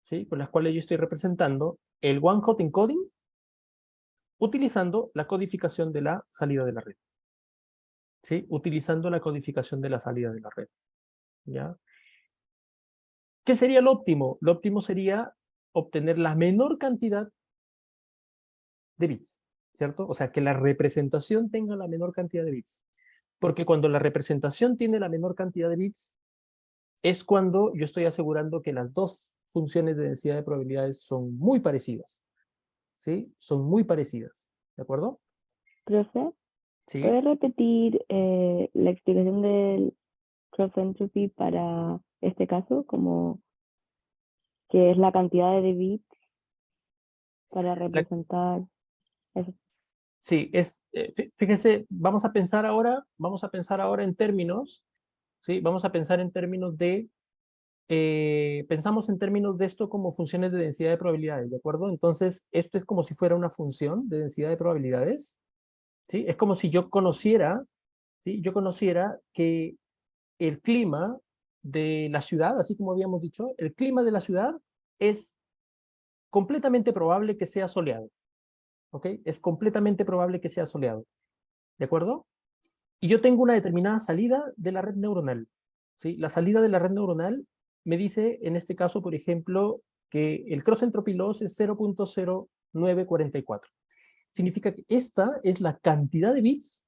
¿sí? Con las cuales yo estoy representando el one hot encoding utilizando la codificación de la salida de la red, ¿sí? Utilizando la codificación de la salida de la red, ¿ya? ¿Qué sería lo óptimo? Lo óptimo sería obtener la menor cantidad de bits, ¿cierto? O sea, que la representación tenga la menor cantidad de bits. Porque cuando la representación tiene la menor cantidad de bits, es cuando yo estoy asegurando que las dos funciones de densidad de probabilidades son muy parecidas. ¿Sí? Son muy parecidas. ¿De acuerdo? Profe, Sí. ¿puedes repetir la explicación del cross entropy para este caso? Como que es la cantidad de bits para representar eso. Sí, fíjese, vamos a pensar ahora en términos, ¿sí? Vamos a pensar en términos pensamos en términos de esto como funciones de densidad de probabilidades, ¿de acuerdo? Entonces, esto es como si fuera una función de densidad de probabilidades, ¿sí? Es como si yo conociera, ¿sí? Yo conociera que el clima de la ciudad, así como habíamos dicho, el clima de la ciudad es completamente probable que sea soleado, ¿ok? Es completamente probable que sea soleado, ¿de acuerdo? Y yo tengo una determinada salida de la red neuronal, ¿sí? La salida de la red neuronal me dice, en este caso, por ejemplo, que el cross entropy loss es 0.0944. Significa que esta es la cantidad de bits,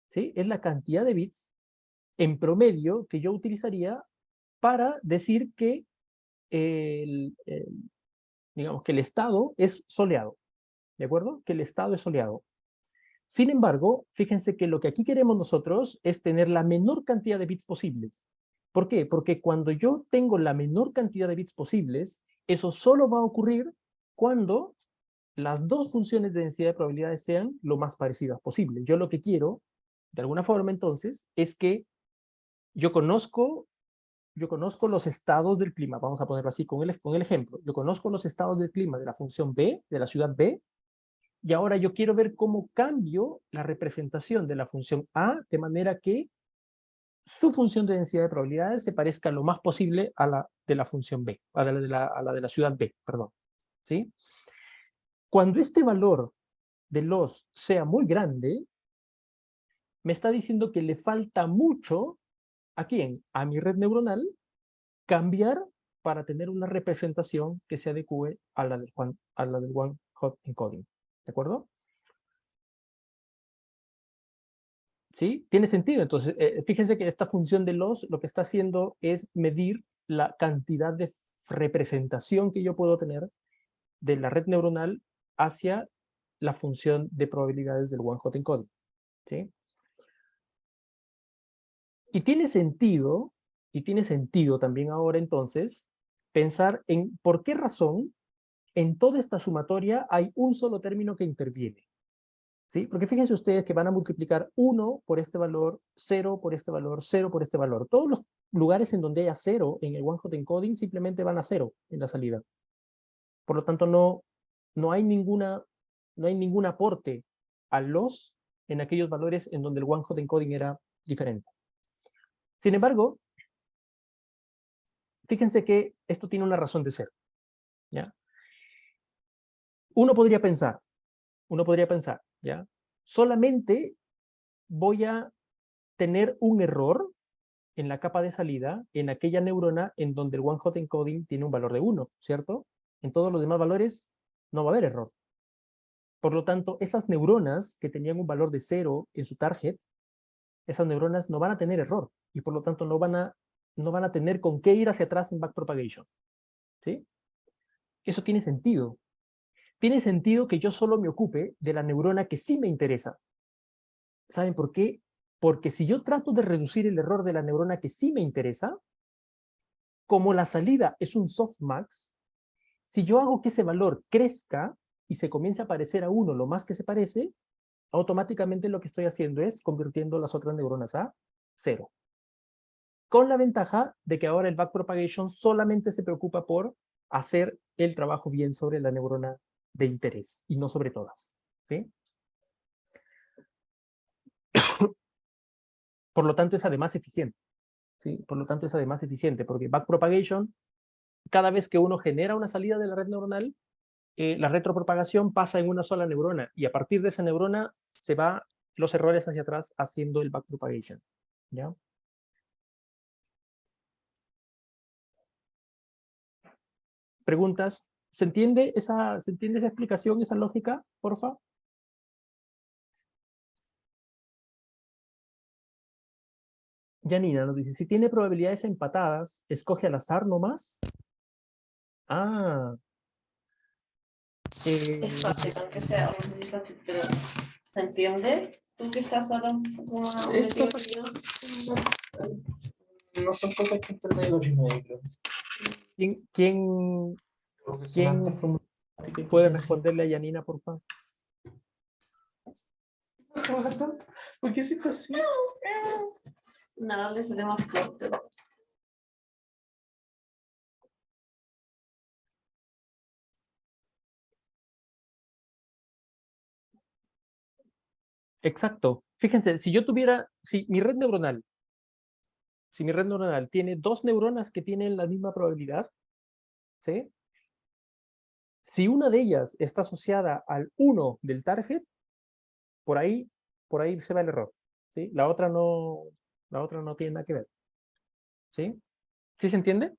¿sí? Es la cantidad de bits en promedio que yo utilizaría para decir que digamos que el estado es soleado, ¿de acuerdo? Que el estado es soleado. Sin embargo, fíjense que lo que aquí queremos nosotros es tener la menor cantidad de bits posibles. ¿Por qué? Porque cuando yo tengo la menor cantidad de bits posibles, eso solo va a ocurrir cuando las dos funciones de densidad de probabilidades sean lo más parecidas posible. Yo lo que quiero, de alguna forma entonces, es que yo conozco, yo conozco los estados del clima, vamos a ponerlo así con el ejemplo. Yo conozco los estados del clima de la función B, de la ciudad B, y ahora yo quiero ver cómo cambio la representación de la función A de manera que su función de densidad de probabilidades se parezca lo más posible a la de la función B, a la de la ciudad B, perdón. ¿Sí? Cuando este valor de los sea muy grande, me está diciendo que le falta mucho, ¿a quién? A mi red neuronal, cambiar para tener una representación que se adecue a la del one hot encoding. ¿De acuerdo? ¿Sí? Tiene sentido. Entonces, fíjense que esta función de loss lo que está haciendo es medir la cantidad de representación que yo puedo tener de la red neuronal hacia la función de probabilidades del one hot encoding. ¿Sí? Y tiene sentido también ahora entonces pensar en por qué razón en toda esta sumatoria hay un solo término que interviene. ¿Sí? Porque fíjense ustedes que van a multiplicar 1 por este valor, 0 por este valor, 0 por este valor. Todos los lugares en donde haya 0 en el one hot encoding simplemente van a 0 en la salida. Por lo tanto, no hay ningún aporte a los en aquellos valores en donde el one hot encoding era diferente. Sin embargo, fíjense que esto tiene una razón de ser. ¿Ya? Uno podría pensar, ¿ya? Solamente voy a tener un error en la capa de salida en aquella neurona en donde el one hot encoding tiene un valor de 1, ¿cierto? En todos los demás valores no va a haber error. Por lo tanto, esas neuronas que tenían un valor de 0 en su target, esas neuronas no van a tener error y por lo tanto no van a tener con qué ir hacia atrás en backpropagation. ¿Sí? Eso tiene sentido. Tiene sentido que yo solo me ocupe de la neurona que sí me interesa. ¿Saben por qué? Porque si yo trato de reducir el error de la neurona que sí me interesa, como la salida es un softmax, si yo hago que ese valor crezca y se comience a parecer a 1 lo más que se parece, automáticamente lo que estoy haciendo es convirtiendo las otras neuronas a 0. Con la ventaja de que ahora el backpropagation solamente se preocupa por hacer el trabajo bien sobre la neurona de interés y no sobre todas. ¿Sí? Por lo tanto, es además eficiente. ¿Sí? Por lo tanto, es además eficiente porque backpropagation, cada vez que uno genera una salida de la red neuronal, la retropropagación pasa en una sola neurona y a partir de esa neurona se va los errores hacia atrás haciendo el backpropagation. ¿Ya? ¿Preguntas? ¿Se entiende esa explicación, esa lógica, porfa? Janina nos dice, si tiene probabilidades empatadas, escoge al azar nomás. Ah, Es fácil, aunque sea, no sé si es fácil, pero ¿se entiende? Tú que estás ahora un poco más Esto metido que yo. no son cosas que entendáis los mismos, creo. ¿quién Como que son hartas ¿Quién fórmulas puede matemáticas, responderle a Yanina, por favor? ¿Por qué hiciste así? No, le sale más fuerte. Exacto. Fíjense, si mi red neuronal tiene dos neuronas que tienen la misma probabilidad, ¿sí? Si una de ellas está asociada al 1 del target, por ahí, por ahí se va el error, ¿sí? La otra no tiene nada que ver, ¿sí? ¿Sí se entiende?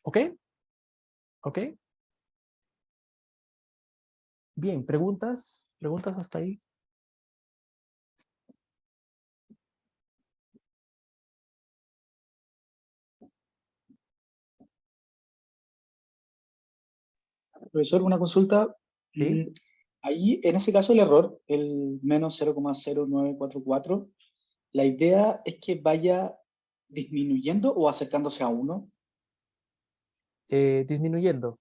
¿Ok? ¿Ok? Bien, ¿preguntas? ¿Preguntas hasta ahí? Profesor, una consulta. ¿Sí? Ahí, en ese caso, el error, el menos 0,0944, la idea es que vaya disminuyendo o acercándose a 1. Disminuyendo.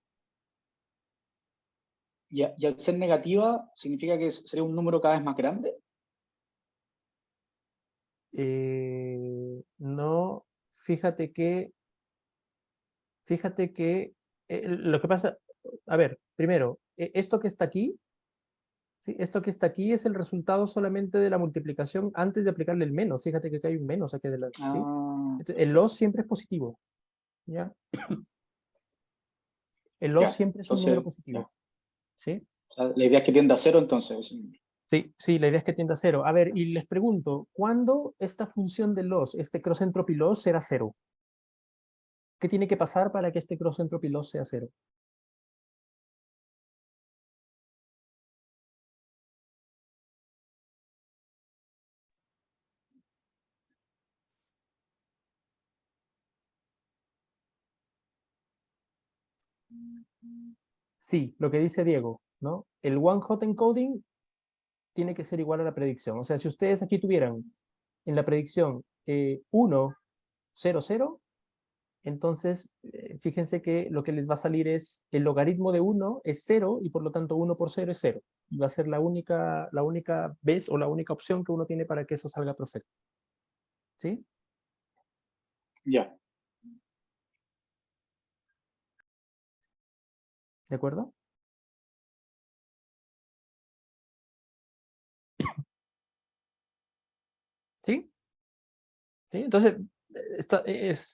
Y al ser negativa, significa que sería un número cada vez más grande. No, fíjate que lo que pasa, a ver, primero, esto que está aquí, ¿sí? Esto que está aquí es el resultado solamente de la multiplicación antes de aplicarle el menos. Fíjate que acá hay un menos aquí adelante, ¿sí? Ah, El los siempre es positivo, ¿ya? El los ya. siempre es un número Entonces, ya. positivo, ¿sí? O sea, la idea es que tienda a 0, entonces. Sí, sí, la idea es que tienda a cero. A ver, y les pregunto, ¿cuándo esta función de los, este cross entropy loss, será cero? ¿Qué tiene que pasar para que este cross entropy loss sea cero? Sí, lo que dice Diego, ¿no? El one hot encoding tiene que ser igual a la predicción. O sea, si ustedes aquí tuvieran en la predicción 1, 0, 0, entonces fíjense que lo que les va a salir es el logaritmo de 1 es 0 y por lo tanto 1 por 0 es 0. Y va a ser la única vez o la única opción que uno tiene para que eso salga perfecto. ¿Sí? Ya. ¿De acuerdo? ¿Sí? ¿Sí? Entonces,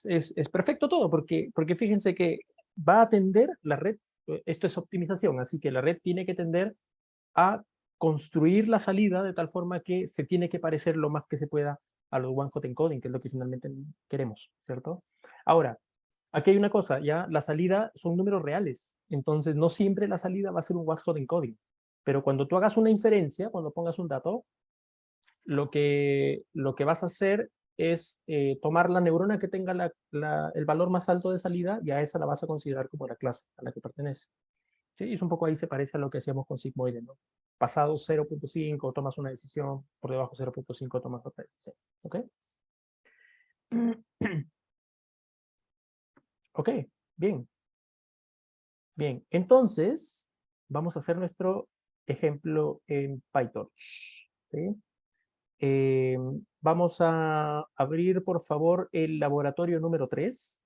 es perfecto todo, porque fíjense que va a tender la red, esto es optimización, así que la red tiene que tender a construir la salida de tal forma que se tiene que parecer lo más que se pueda a los one hot encoding, que es lo que finalmente queremos, ¿cierto? Ahora, aquí hay una cosa, ya la salida son números reales, entonces no siempre la salida va a ser un one hot encoding, pero cuando tú hagas una inferencia, cuando pongas un dato, lo que vas a hacer es tomar la neurona que tenga el valor más alto de salida y a esa la vas a considerar como la clase a la que pertenece. ¿Sí? Y es un poco ahí se parece a lo que hacíamos con sigmoide, ¿no? Pasado 0.5 tomas una decisión, por debajo 0.5 tomas otra decisión. ¿Ok? Ok, bien. Bien, entonces vamos a hacer nuestro ejemplo en PyTorch. ¿Sí? Eh, Vamos a abrir, por favor, el laboratorio número 3.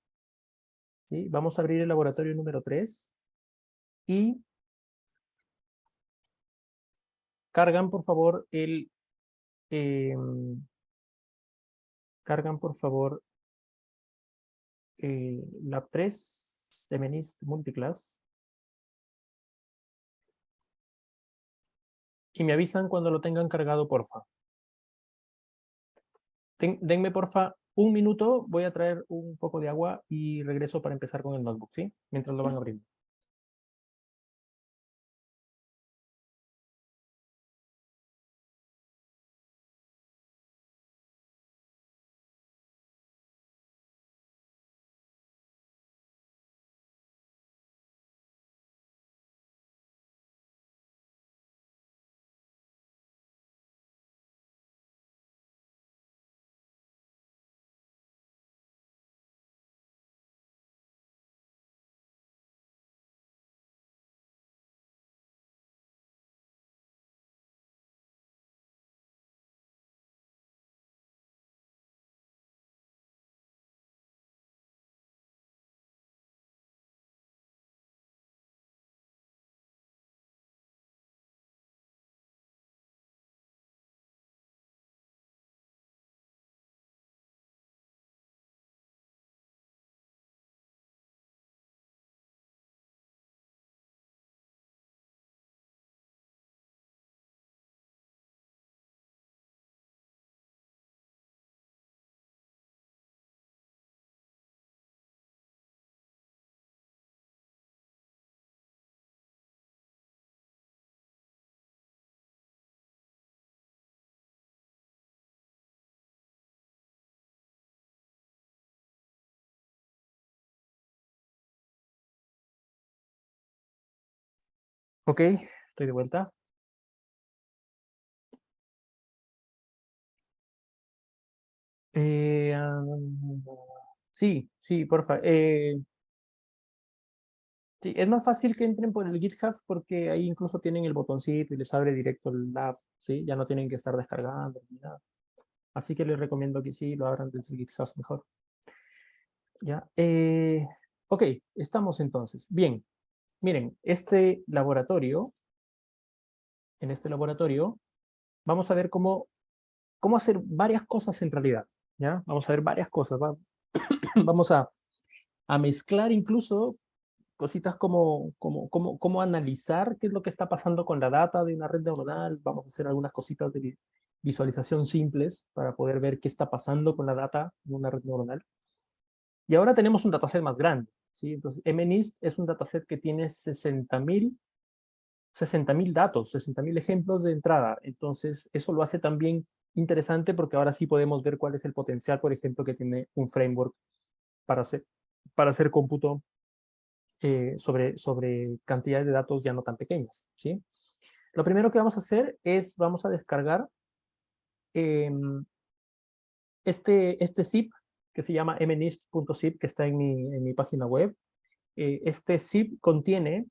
¿Sí? Vamos a abrir el laboratorio número 3 y cargan, por favor, cargan, por favor, Lab 3, Feminist Multiclass, y me avisan cuando lo tengan cargado, porfa. Denme, porfa, un minuto, voy a traer un poco de agua y regreso para empezar con el notebook, ¿sí? Mientras lo van abriendo. Ok, estoy de vuelta. Eh, ah, sí, porfa. Sí, es más fácil que entren por el GitHub porque ahí incluso tienen el botoncito y les abre directo el lab, ¿sí? Ya no tienen que estar descargando ni nada. Así que les recomiendo que sí, lo abran desde el GitHub mejor. ¿Ya? Ok, estamos entonces. Bien, miren, en este laboratorio, vamos a ver cómo hacer varias cosas en realidad, ¿ya? Vamos a ver varias cosas. Vamos a mezclar incluso cositas como analizar qué es lo que está pasando con la data de una red neuronal. Vamos a hacer algunas cositas de visualización simples para poder ver qué está pasando con la data de una red neuronal. Y ahora tenemos un dataset más grande, ¿sí? Entonces, MNIST es un dataset que tiene 60.000 datos, 60.000 ejemplos de entrada. Entonces, eso lo hace también interesante porque ahora sí podemos ver cuál es el potencial, por ejemplo, que tiene un framework para hacer cómputo sobre cantidades de datos ya no tan pequeñas, ¿sí? Lo primero que vamos a hacer es, vamos a descargar este zip que se llama mnist.zip, que está en mi página web. Este zip contiene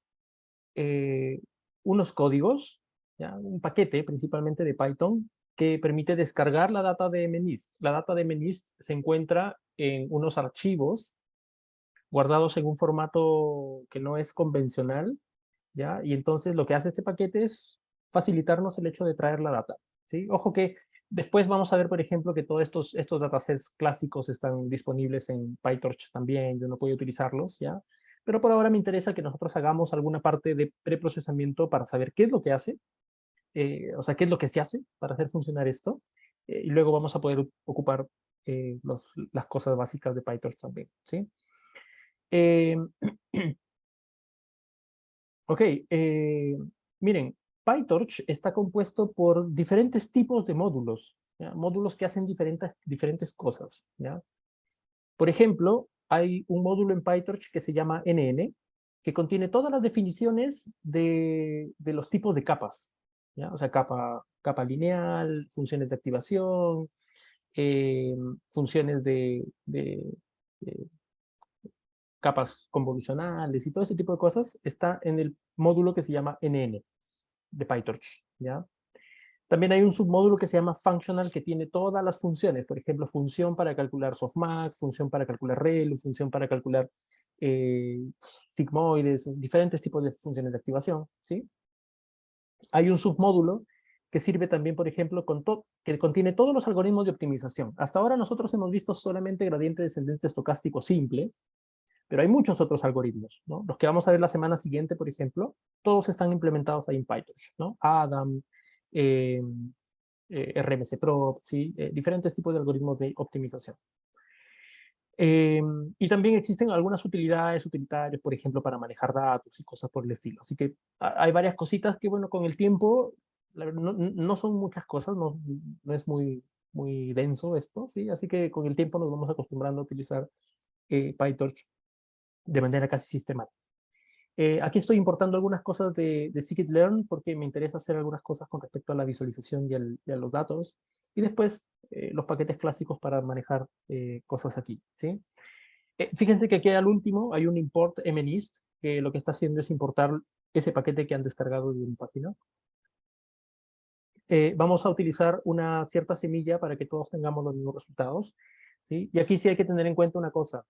unos códigos, ¿ya? Un paquete principalmente de Python que permite descargar la data de MNIST. La data de MNIST se encuentra en unos archivos guardados en un formato que no es convencional, ¿ya? Y entonces lo que hace este paquete es facilitarnos el hecho de traer la data, ¿sí? Ojo que después vamos a ver, por ejemplo, que todos estos datasets clásicos están disponibles en PyTorch también, y uno puede utilizarlos, ¿ya? Pero por ahora me interesa que nosotros hagamos alguna parte de preprocesamiento para saber qué es lo que hace, o sea, qué es lo que se hace para hacer funcionar esto, y luego vamos a poder ocupar las cosas básicas de PyTorch también, ¿sí? Eh, Ok, miren, PyTorch está compuesto por diferentes tipos de módulos, ¿ya? Módulos que hacen diferentes cosas, ¿ya? Por ejemplo, hay un módulo en PyTorch que se llama NN, que contiene todas las definiciones de los tipos de capas, ¿ya? O sea, capa lineal, funciones de activación, funciones de capas convolucionales y todo ese tipo de cosas, está en el módulo que se llama NN de PyTorch, ¿ya? También hay un submódulo que se llama Functional que tiene todas las funciones, por ejemplo, función para calcular softmax, función para calcular ReLU, función para calcular sigmoides, diferentes tipos de funciones de activación, ¿sí? Hay un submódulo que sirve también, por ejemplo, que contiene todos los algoritmos de optimización. Hasta ahora nosotros hemos visto solamente gradiente descendente estocástico simple, pero hay muchos otros algoritmos, ¿no? Los que vamos a ver la semana siguiente, por ejemplo, todos están implementados ahí en PyTorch, ¿no? Adam, RMSprop, ¿sí? Diferentes tipos de algoritmos de optimización. Y también existen algunas utilitarias, por ejemplo, para manejar datos y cosas por el estilo. Así que hay varias cositas que, bueno, con el tiempo, no son muchas cosas, no es muy denso esto, ¿sí? Así que con el tiempo nos vamos acostumbrando a utilizar PyTorch de manera casi sistemática. Aquí estoy importando algunas cosas de scikit-learn porque me interesa hacer algunas cosas con respecto a la visualización y a los datos. Y después los paquetes clásicos para manejar cosas aquí, ¿sí? Fíjense que aquí al último hay un import mnist que lo que está haciendo es importar ese paquete que han descargado de mi página. Vamos a utilizar una cierta semilla para que todos tengamos los mismos resultados, ¿sí? Y aquí sí hay que tener en cuenta una cosa.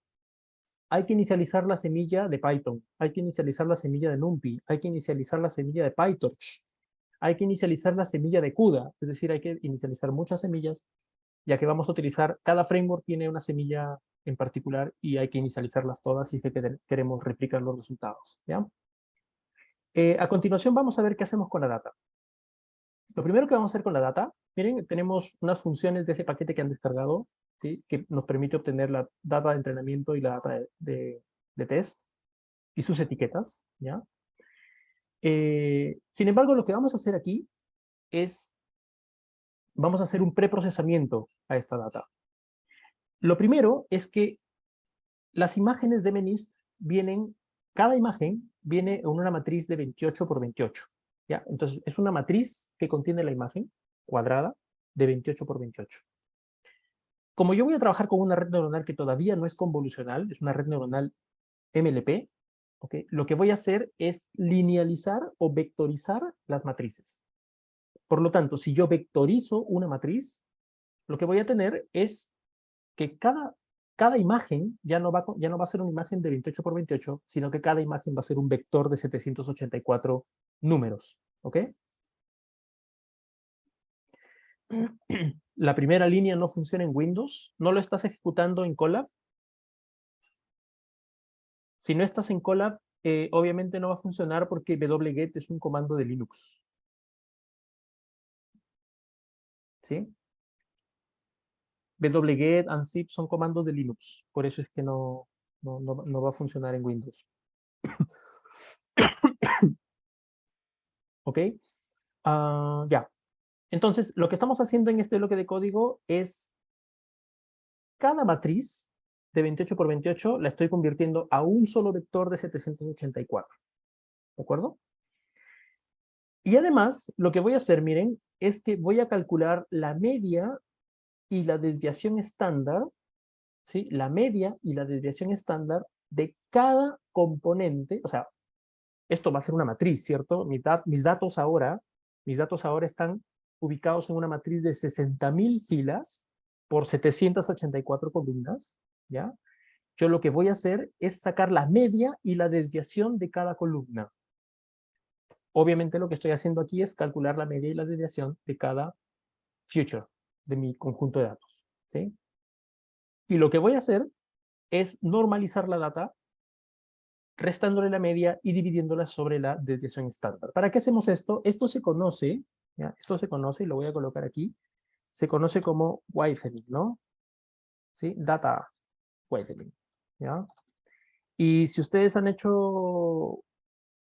Hay que inicializar la semilla de Python, hay que inicializar la semilla de NumPy, hay que inicializar la semilla de PyTorch, hay que inicializar la semilla de CUDA, es decir, hay que inicializar muchas semillas, ya que vamos a utilizar, cada framework tiene una semilla en particular y hay que inicializarlas todas si es que queremos replicar los resultados, ¿ya? A continuación vamos a ver qué hacemos con la data. Lo primero que vamos a hacer con la data, miren, tenemos unas funciones de ese paquete que han descargado, ¿sí? Que nos permite obtener la data de entrenamiento y la data de test y sus etiquetas, ¿ya? Sin embargo, lo que vamos a hacer aquí es, vamos a hacer un preprocesamiento a esta data. Lo primero es que las imágenes de MNIST vienen, cada imagen viene en una matriz de 28 por 28. ¿Ya? Entonces, es una matriz que contiene la imagen cuadrada de 28 por 28. Como yo voy a trabajar con una red neuronal que todavía no es convolucional, es una red neuronal MLP, ¿okay? Lo que voy a hacer es linealizar o vectorizar las matrices. Por lo tanto, si yo vectorizo una matriz, lo que voy a tener es que cada imagen ya no va a ser una imagen de 28 por 28, sino que cada imagen va a ser un vector de 784 números. ¿Ok? La primera línea no funciona en Windows. ¿No lo estás ejecutando en Colab? Si no estás en Colab, obviamente no va a funcionar porque wget es un comando de Linux. ¿Sí? wget, unzip son comandos de Linux. Por eso es que no va a funcionar en Windows. ¿Ok? Ya. Entonces, lo que estamos haciendo en este bloque de código es cada matriz de 28 por 28 la estoy convirtiendo a un solo vector de 784. ¿De acuerdo? Y además, lo que voy a hacer, miren, es que voy a calcular la media y la desviación estándar, ¿sí? La media y la desviación estándar de cada componente, o sea, esto va a ser una matriz, ¿cierto? Mis datos ahora están ubicados en una matriz de 60.000 filas por 784 columnas, ¿ya? Yo lo que voy a hacer es sacar la media y la desviación de cada columna. Obviamente lo que estoy haciendo aquí es calcular la media y la desviación de cada future de mi conjunto de datos, ¿sí? Y lo que voy a hacer es normalizar la data restándole la media y dividiéndola sobre la desviación estándar. ¿Para qué hacemos esto? Esto se conoce, ¿ya? Esto se conoce, y lo voy a colocar aquí, se conoce como widening, ¿no? ¿Sí? Data widening, ¿ya? Y si ustedes han hecho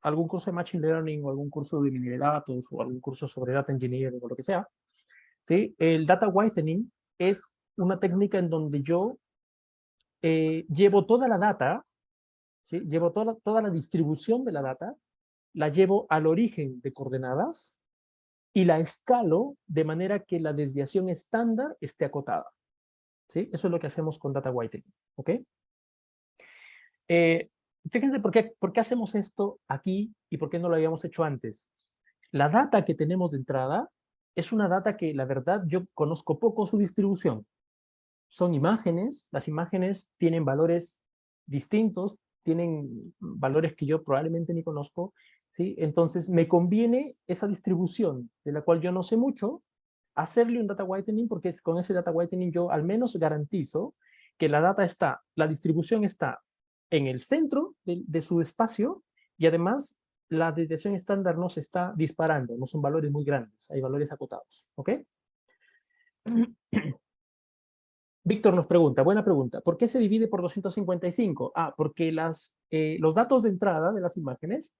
algún curso de Machine Learning o algún curso de minería de datos o algún curso sobre Data Engineering o lo que sea, ¿sí? El Data Widening es una técnica en donde yo llevo toda la data, ¿sí? Llevo toda la distribución de la data, la llevo al origen de coordenadas y la escalo de manera que la desviación estándar esté acotada, ¿sí? Eso es lo que hacemos con Data Widening, ¿ok? Fíjense por qué hacemos esto aquí y por qué no lo habíamos hecho antes. La data que tenemos de entrada es una data que, la verdad, yo conozco poco su distribución. Son imágenes, las imágenes tienen valores distintos, tienen valores que yo probablemente ni conozco, ¿sí? Entonces, me conviene esa distribución, de la cual yo no sé mucho, hacerle un data whitening, porque con ese data whitening yo al menos garantizo que la distribución está en el centro de su espacio y además la desviación estándar no se está disparando, no son valores muy grandes, hay valores acotados, ¿ok? Víctor nos pregunta, buena pregunta, ¿por qué se divide por 255? Porque los datos de entrada de las imágenes,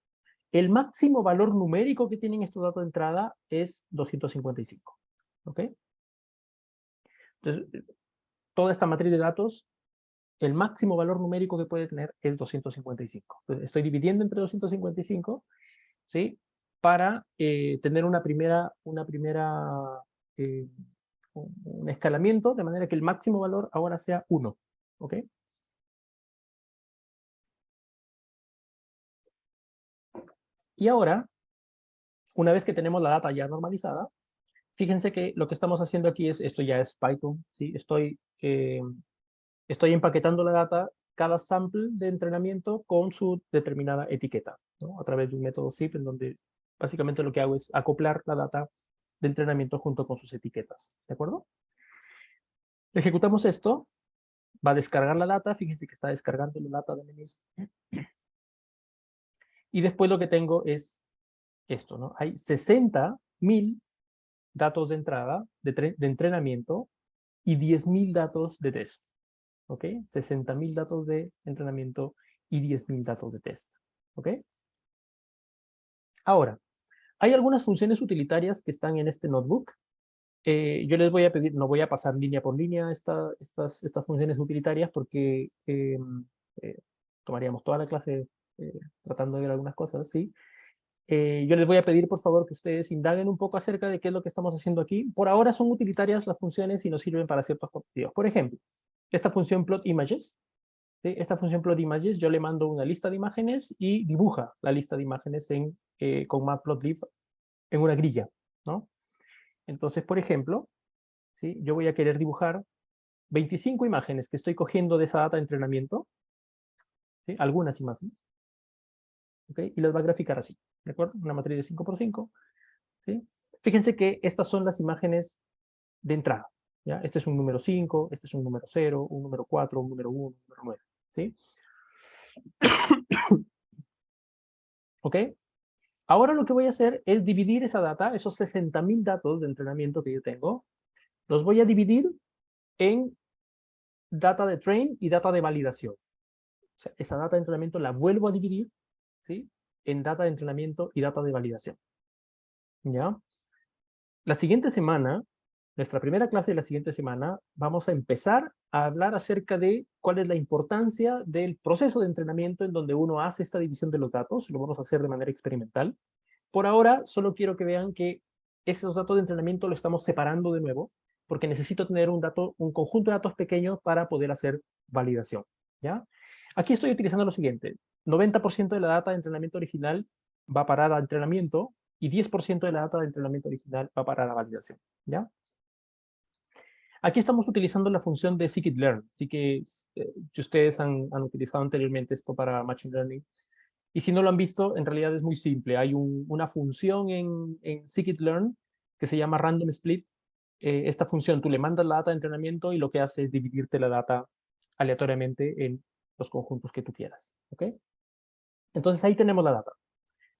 el máximo valor numérico que tienen estos datos de entrada es 255, ¿ok? Entonces, toda esta matriz de datos, el máximo valor numérico que puede tener es 255. Entonces, estoy dividiendo entre 255, ¿sí? Para tener un escalamiento, de manera que el máximo valor ahora sea 1, ¿ok? Y ahora, una vez que tenemos la data ya normalizada, fíjense que lo que estamos haciendo aquí esto ya es Python, ¿sí? Estoy empaquetando la data, cada sample de entrenamiento con su determinada etiqueta, ¿no? A través de un método zip en donde básicamente lo que hago es acoplar la data de entrenamiento junto con sus etiquetas, ¿de acuerdo? Ejecutamos esto, va a descargar la data, fíjense que está descargando la data de MNIST. Y después lo que tengo es esto, ¿no? Hay 60.000 datos de entrada, de entrenamiento, y 10.000 datos de test, ¿ok? 60.000 datos de entrenamiento y 10.000 datos de test, ¿ok? Ahora, hay algunas funciones utilitarias que están en este notebook. Yo les voy a pedir, no voy a pasar línea por línea estas funciones utilitarias porque tomaríamos toda la clase tratando de ver algunas cosas, ¿sí? Yo les voy a pedir, por favor, que ustedes indaguen un poco acerca de qué es lo que estamos haciendo aquí. Por ahora son utilitarias las funciones y nos sirven para ciertos objetivos. Por ejemplo, esta función plot images, ¿sí? Esta función plot images, yo le mando una lista de imágenes y dibuja la lista de imágenes con matplotlib en una grilla, ¿no? Entonces, por ejemplo, ¿sí? Yo voy a querer dibujar 25 imágenes que estoy cogiendo de esa data de entrenamiento, ¿sí? Algunas imágenes, ¿ok? Y las va a graficar así, ¿de acuerdo? Una matriz de 5 por 5, ¿sí? Fíjense que estas son las imágenes de entrada, ¿ya? Este es un número 5, este es un número 0, un número 4, un número 1, un número 9, ¿sí? ¿Ok? Ahora lo que voy a hacer es dividir esa data, esos 60.000 datos de entrenamiento que yo tengo, los voy a dividir en data de train y data de validación. O sea, esa data de entrenamiento la vuelvo a dividir, ¿sí? En data de entrenamiento y data de validación. ¿Ya? La siguiente semana, nuestra primera clase de la siguiente semana, vamos a empezar a hablar acerca de cuál es la importancia del proceso de entrenamiento en donde uno hace esta división de los datos. Lo vamos a hacer de manera experimental. Por ahora, solo quiero que vean que esos datos de entrenamiento lo estamos separando de nuevo, porque necesito tener un conjunto de datos pequeños para poder hacer validación, ¿ya? Aquí estoy utilizando lo siguiente. 90% de la data de entrenamiento original va a parar a entrenamiento y 10% de la data de entrenamiento original va a parar a validación, ¿ya? Aquí estamos utilizando la función de scikit-learn, así que si ustedes han utilizado anteriormente esto para Machine Learning, y si no lo han visto, en realidad es muy simple. Hay una función en scikit-learn que se llama random split. Esta función, tú le mandas la data de entrenamiento y lo que hace es dividirte la data aleatoriamente en los conjuntos que tú quieras. ¿Ok? Entonces ahí tenemos la data.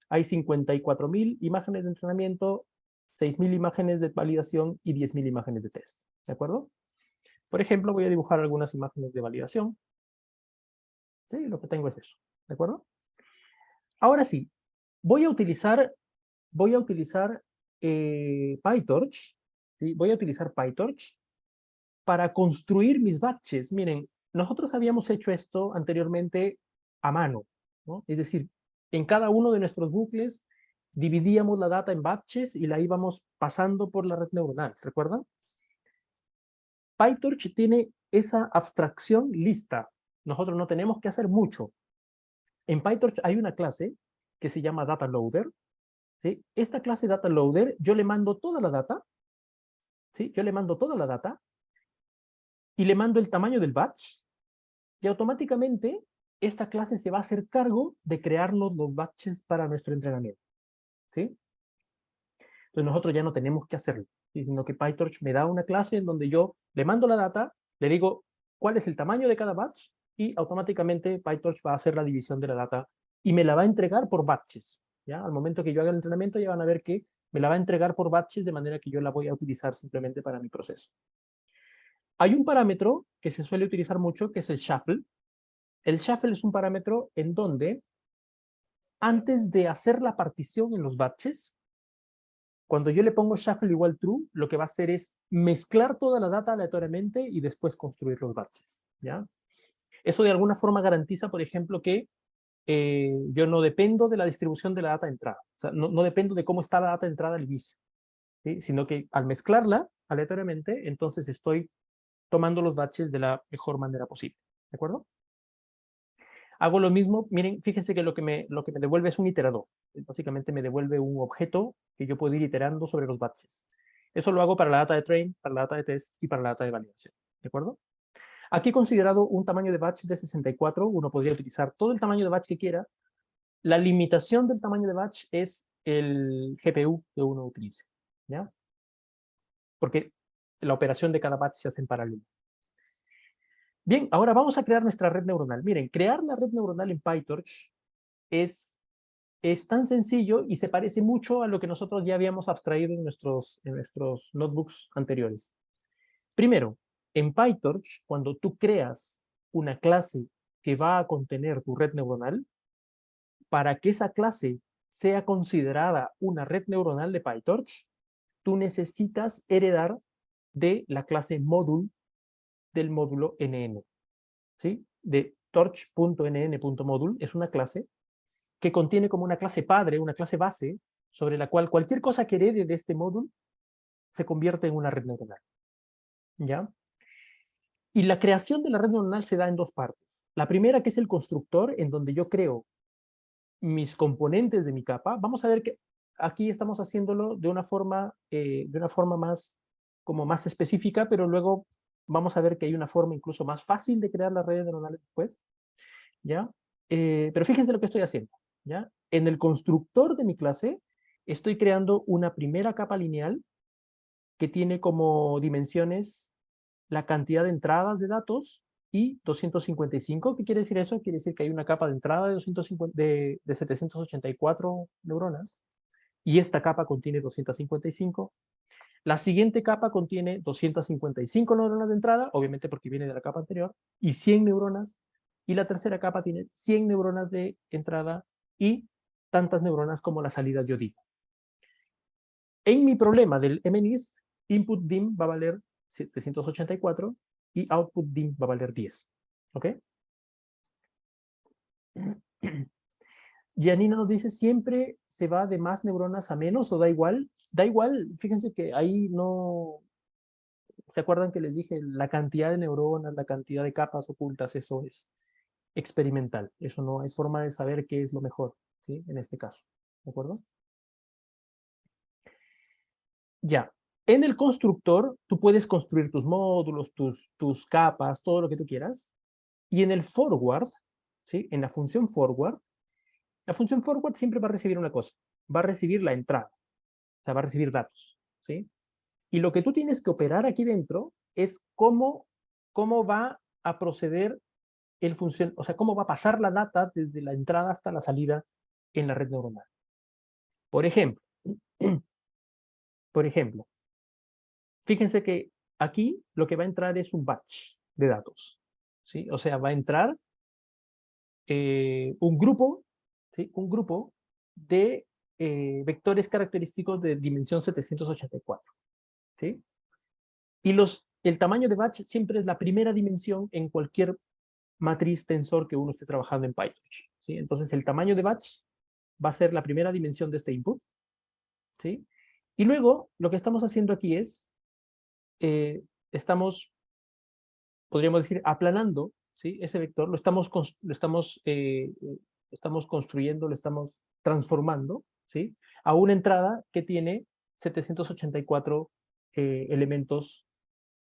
Hay 54.000 imágenes de entrenamiento, 6.000 imágenes de validación y 10.000 imágenes de test. ¿De acuerdo? Por ejemplo, voy a dibujar algunas imágenes de validación. ¿Sí? Lo que tengo es eso. ¿De acuerdo? Ahora sí, voy a utilizar PyTorch, ¿sí? Voy a utilizar PyTorch para construir mis batches. Miren, nosotros habíamos hecho esto anteriormente a mano, ¿no? Es decir, en cada uno de nuestros bucles dividíamos la data en batches y la íbamos pasando por la red neuronal, ¿recuerdan? PyTorch tiene esa abstracción lista. Nosotros no tenemos que hacer mucho. En PyTorch hay una clase que se llama Data Loader, ¿sí? Esta clase Data Loader, yo le mando toda la data, ¿sí? Yo le mando toda la data y le mando el tamaño del batch y automáticamente esta clase se va a hacer cargo de crearnos los batches para nuestro entrenamiento, ¿sí? Entonces nosotros ya no tenemos que hacerlo, ¿sí? Sino que PyTorch me da una clase en donde yo le mando la data, le digo cuál es el tamaño de cada batch y automáticamente PyTorch va a hacer la división de la data y me la va a entregar por batches, ¿ya? Al momento que yo haga el entrenamiento ya van a ver que me la va a entregar por batches de manera que yo la voy a utilizar simplemente para mi proceso. Hay un parámetro que se suele utilizar mucho que es el shuffle. El shuffle es un parámetro en donde antes de hacer la partición en los batches, cuando yo le pongo shuffle igual true, lo que va a hacer es mezclar toda la data aleatoriamente y después construir los batches, ¿ya? Eso de alguna forma garantiza, por ejemplo, que yo no dependo de la distribución de la data de entrada. O sea, no dependo de cómo está la data de entrada al inicio, ¿sí? Sino que al mezclarla aleatoriamente, entonces estoy tomando los batches de la mejor manera posible. ¿De acuerdo? Hago lo mismo, miren, fíjense que lo que me devuelve es un iterador. Básicamente me devuelve un objeto que yo puedo ir iterando sobre los batches. Eso lo hago para la data de train, para la data de test y para la data de validación. ¿De acuerdo? Aquí he considerado un tamaño de batch de 64. Uno podría utilizar todo el tamaño de batch que quiera. La limitación del tamaño de batch es el GPU que uno utilice, ¿ya? Porque la operación de cada batch se hace en paralelo. Bien, ahora vamos a crear nuestra red neuronal. Miren, crear la red neuronal en PyTorch es tan sencillo y se parece mucho a lo que nosotros ya habíamos abstraído en nuestros notebooks anteriores. Primero, en PyTorch, cuando tú creas una clase que va a contener tu red neuronal, para que esa clase sea considerada una red neuronal de PyTorch, tú necesitas heredar de la clase module del módulo NN, ¿sí? De torch.nn.module es una clase que contiene como una clase padre, una clase base, sobre la cual cualquier cosa que herede de este módulo se convierte en una red neuronal. ¿Ya? Y la creación de la red neuronal se da en dos partes. La primera, que es el constructor, en donde yo creo mis componentes de mi capa. Vamos a ver que aquí estamos haciéndolo de una forma más, como más específica, pero luego vamos a ver que hay una forma incluso más fácil de crear las redes neuronales después. ¿Ya? Pero fíjense lo que estoy haciendo. ¿Ya? En el constructor de mi clase estoy creando una primera capa lineal que tiene como dimensiones la cantidad de entradas de datos y 255. ¿Qué quiere decir eso? Quiere decir que hay una capa de entrada de, 784 neuronas y esta capa contiene 255. La siguiente capa contiene 255 neuronas de entrada, obviamente porque viene de la capa anterior, y 100 neuronas. Y la tercera capa tiene 100 neuronas de entrada y tantas neuronas como las salidas yo digo. En mi problema del MNIST, input dim va a valer 784 y output dim va a valer 10. ¿Ok? Janina nos dice, ¿siempre se va de más neuronas a menos o da igual? Da igual, fíjense que ahí no... ¿Se acuerdan que les dije la cantidad de neuronas, la cantidad de capas ocultas? Eso es experimental. Eso no hay forma de saber qué es lo mejor, ¿sí? En este caso. ¿De acuerdo? Ya. En el constructor, tú puedes construir tus módulos, tus capas, todo lo que tú quieras. Y en el forward, ¿sí? En la función forward siempre va a recibir una cosa. Va a recibir la entrada. O sea, va a recibir datos, ¿sí? Y lo que tú tienes que operar aquí dentro es cómo va a proceder el función, o sea, cómo va a pasar la data desde la entrada hasta la salida en la red neuronal. Por ejemplo, fíjense que aquí lo que va a entrar es un batch de datos, ¿sí? O sea, va a entrar un grupo, ¿sí? Un grupo de vectores característicos de dimensión 784, ¿sí? Y el tamaño de batch siempre es la primera dimensión en cualquier matriz tensor que uno esté trabajando en PyTorch, ¿sí? Entonces el tamaño de batch va a ser la primera dimensión de este input, ¿sí? Y luego lo que estamos haciendo aquí es, podríamos decir, aplanando, ¿sí? Ese vector, lo estamos construyendo, lo estamos transformando, ¿sí? A una entrada que tiene 784 elementos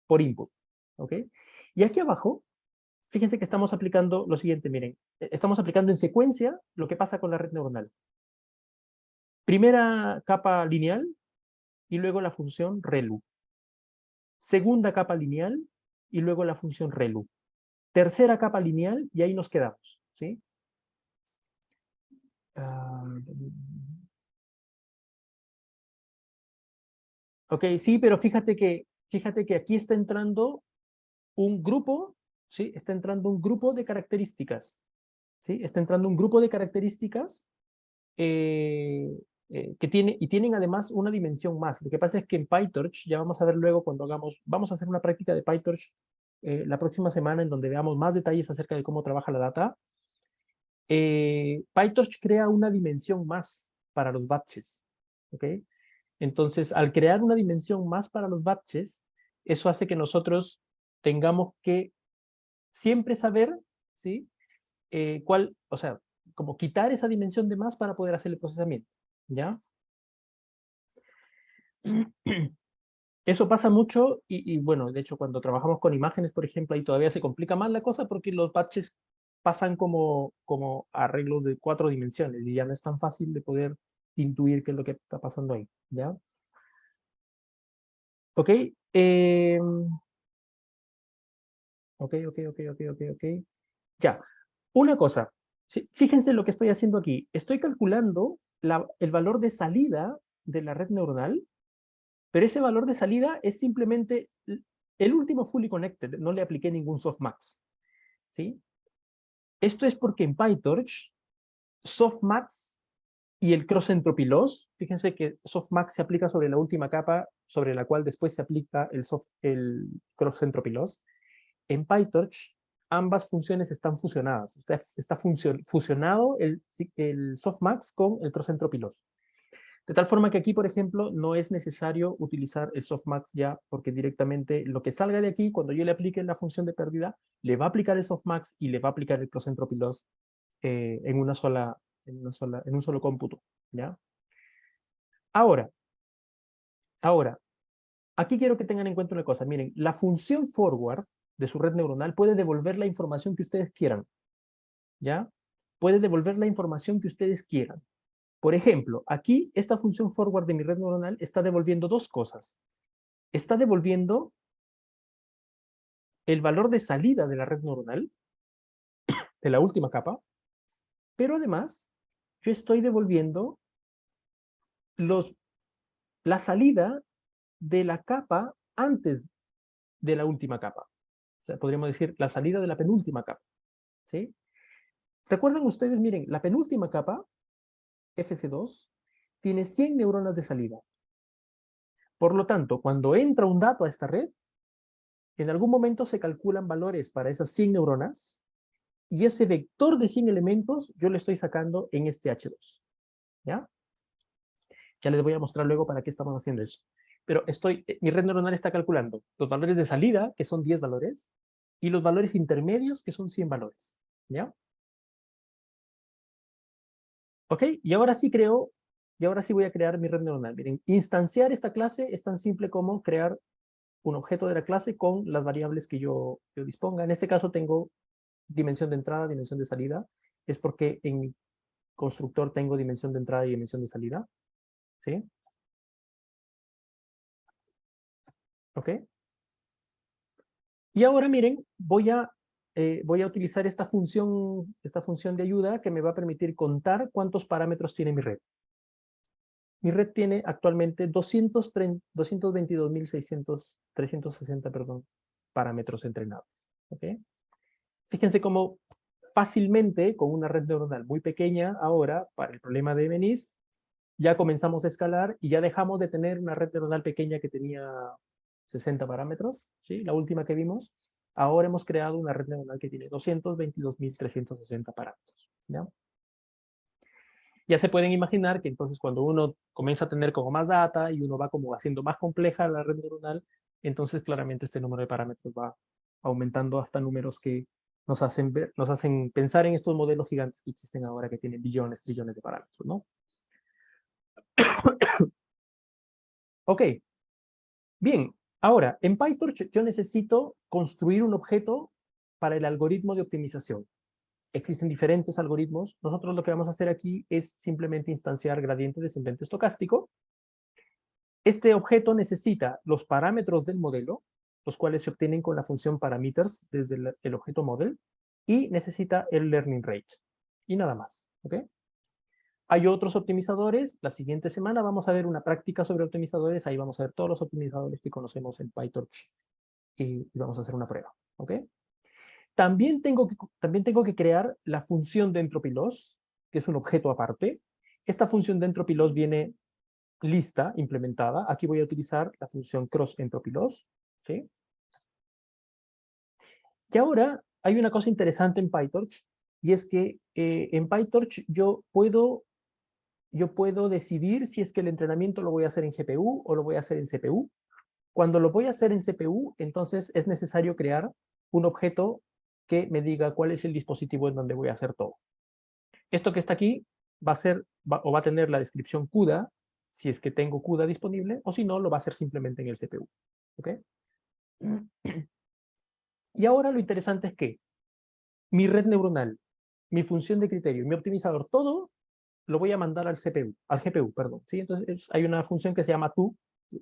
por input, ¿ok? Y aquí abajo, fíjense que estamos aplicando lo siguiente, miren, estamos aplicando en secuencia lo que pasa con la red neuronal. Primera capa lineal y luego la función ReLU. Segunda capa lineal y luego la función ReLU. Tercera capa lineal y ahí nos quedamos, ¿sí? Ok, sí, pero fíjate que aquí está entrando un grupo, ¿sí? Está entrando un grupo de características, ¿sí? Está entrando un grupo de características que tienen además una dimensión más. Lo que pasa es que en PyTorch, ya vamos a ver luego cuando vamos a hacer una práctica de PyTorch la próxima semana en donde veamos más detalles acerca de cómo trabaja la data. PyTorch crea una dimensión más para los batches, ¿ok? Entonces, al crear una dimensión más para los batches, eso hace que nosotros tengamos que siempre saber, ¿sí? O sea, como quitar esa dimensión de más para poder hacer el procesamiento, ¿ya? Eso pasa mucho y bueno, de hecho cuando trabajamos con imágenes, por ejemplo, ahí todavía se complica más la cosa porque los batches pasan como arreglos de 4 dimensiones y ya no es tan fácil de poder intuir qué es lo que está pasando ahí, ¿ya? Ok, ok. Ya, una cosa, fíjense lo que estoy haciendo aquí. Estoy calculando el valor de salida de la red neuronal, pero ese valor de salida es simplemente el último fully connected, no le apliqué ningún softmax, ¿sí? Esto es porque en PyTorch, softmax y el cross entropy loss, fíjense que softmax se aplica sobre la última capa, sobre la cual después se aplica el cross entropy loss. En PyTorch, ambas funciones están fusionadas. Está fusionado el softmax con el cross entropy loss. De tal forma que aquí, por ejemplo, no es necesario utilizar el softmax ya, porque directamente lo que salga de aquí, cuando yo le aplique la función de pérdida, le va a aplicar el softmax y le va a aplicar el cross entropy loss en un solo cómputo, ¿ya? Ahora, aquí quiero que tengan en cuenta una cosa. Miren, la función forward de su red neuronal puede devolver la información que ustedes quieran, ¿ya? Puede devolver la información que ustedes quieran. Por ejemplo, aquí esta función forward de mi red neuronal está devolviendo dos cosas. Está devolviendo el valor de salida de la red neuronal, de la última capa, pero además yo estoy devolviendo la salida de la capa antes de la última capa. O sea, podríamos decir la salida de la penúltima capa, ¿sí? Recuerden ustedes, miren, la penúltima capa, FC2, tiene 100 neuronas de salida. Por lo tanto, cuando entra un dato a esta red, en algún momento se calculan valores para esas 100 neuronas y ese vector de 100 elementos yo le estoy sacando en este H2. ¿Ya? Ya les voy a mostrar luego para qué estamos haciendo eso. Pero mi red neuronal está calculando los valores de salida, que son 10 valores, y los valores intermedios, que son 100 valores. ¿Ya? ¿Ok? Y ahora sí voy a crear mi red neuronal. Miren, instanciar esta clase es tan simple como crear un objeto de la clase con las variables que yo disponga. En este caso tengo dimensión de entrada, dimensión de salida. Es porque en mi constructor tengo dimensión de entrada y dimensión de salida. ¿Sí? ¿Ok? Y ahora miren, voy a utilizar esta función de ayuda que me va a permitir contar cuántos parámetros tiene mi red. Mi red tiene actualmente 222.360 parámetros entrenables. ¿Ok? Fíjense cómo fácilmente, con una red neuronal muy pequeña ahora, para el problema de MNIST, ya comenzamos a escalar y ya dejamos de tener una red neuronal pequeña que tenía 60 parámetros, ¿sí? La última que vimos. Ahora hemos creado una red neuronal que tiene 222.360 parámetros, ¿ya? Ya se pueden imaginar que entonces cuando uno comienza a tener como más data y uno va como haciendo más compleja la red neuronal, entonces claramente este número de parámetros va aumentando hasta números que nos hacen pensar en estos modelos gigantes que existen ahora que tienen billones, trillones de parámetros, ¿no? Ok. Bien, ahora, en PyTorch yo necesito construir un objeto para el algoritmo de optimización. Existen diferentes algoritmos. Nosotros lo que vamos a hacer aquí es simplemente instanciar gradiente descendente estocástico. Este objeto necesita los parámetros del modelo, los cuales se obtienen con la función parameters desde el objeto model, y necesita el learning rate. Y nada más, ¿ok? Hay otros optimizadores. La siguiente semana vamos a ver una práctica sobre optimizadores. Ahí vamos a ver todos los optimizadores que conocemos en PyTorch y vamos a hacer una prueba, ¿ok? También tengo que crear la función de entropy loss, que es un objeto aparte. Esta función de entropy loss viene lista, implementada. Aquí voy a utilizar la función cross entropy loss, ¿sí? Y ahora hay una cosa interesante en PyTorch, y es que en PyTorch yo puedo decidir si es que el entrenamiento lo voy a hacer en GPU o lo voy a hacer en CPU. Cuando lo voy a hacer en CPU, entonces es necesario crear un objeto que me diga cuál es el dispositivo en donde voy a hacer todo. Esto que está aquí va a tener la descripción CUDA, si es que tengo CUDA disponible, o si no, lo va a hacer simplemente en el CPU. ¿Ok? Y ahora lo interesante es que mi red neuronal, mi función de criterio, mi optimizador, todo lo voy a mandar al GPU, perdón. ¿Sí? Entonces hay una función que se llama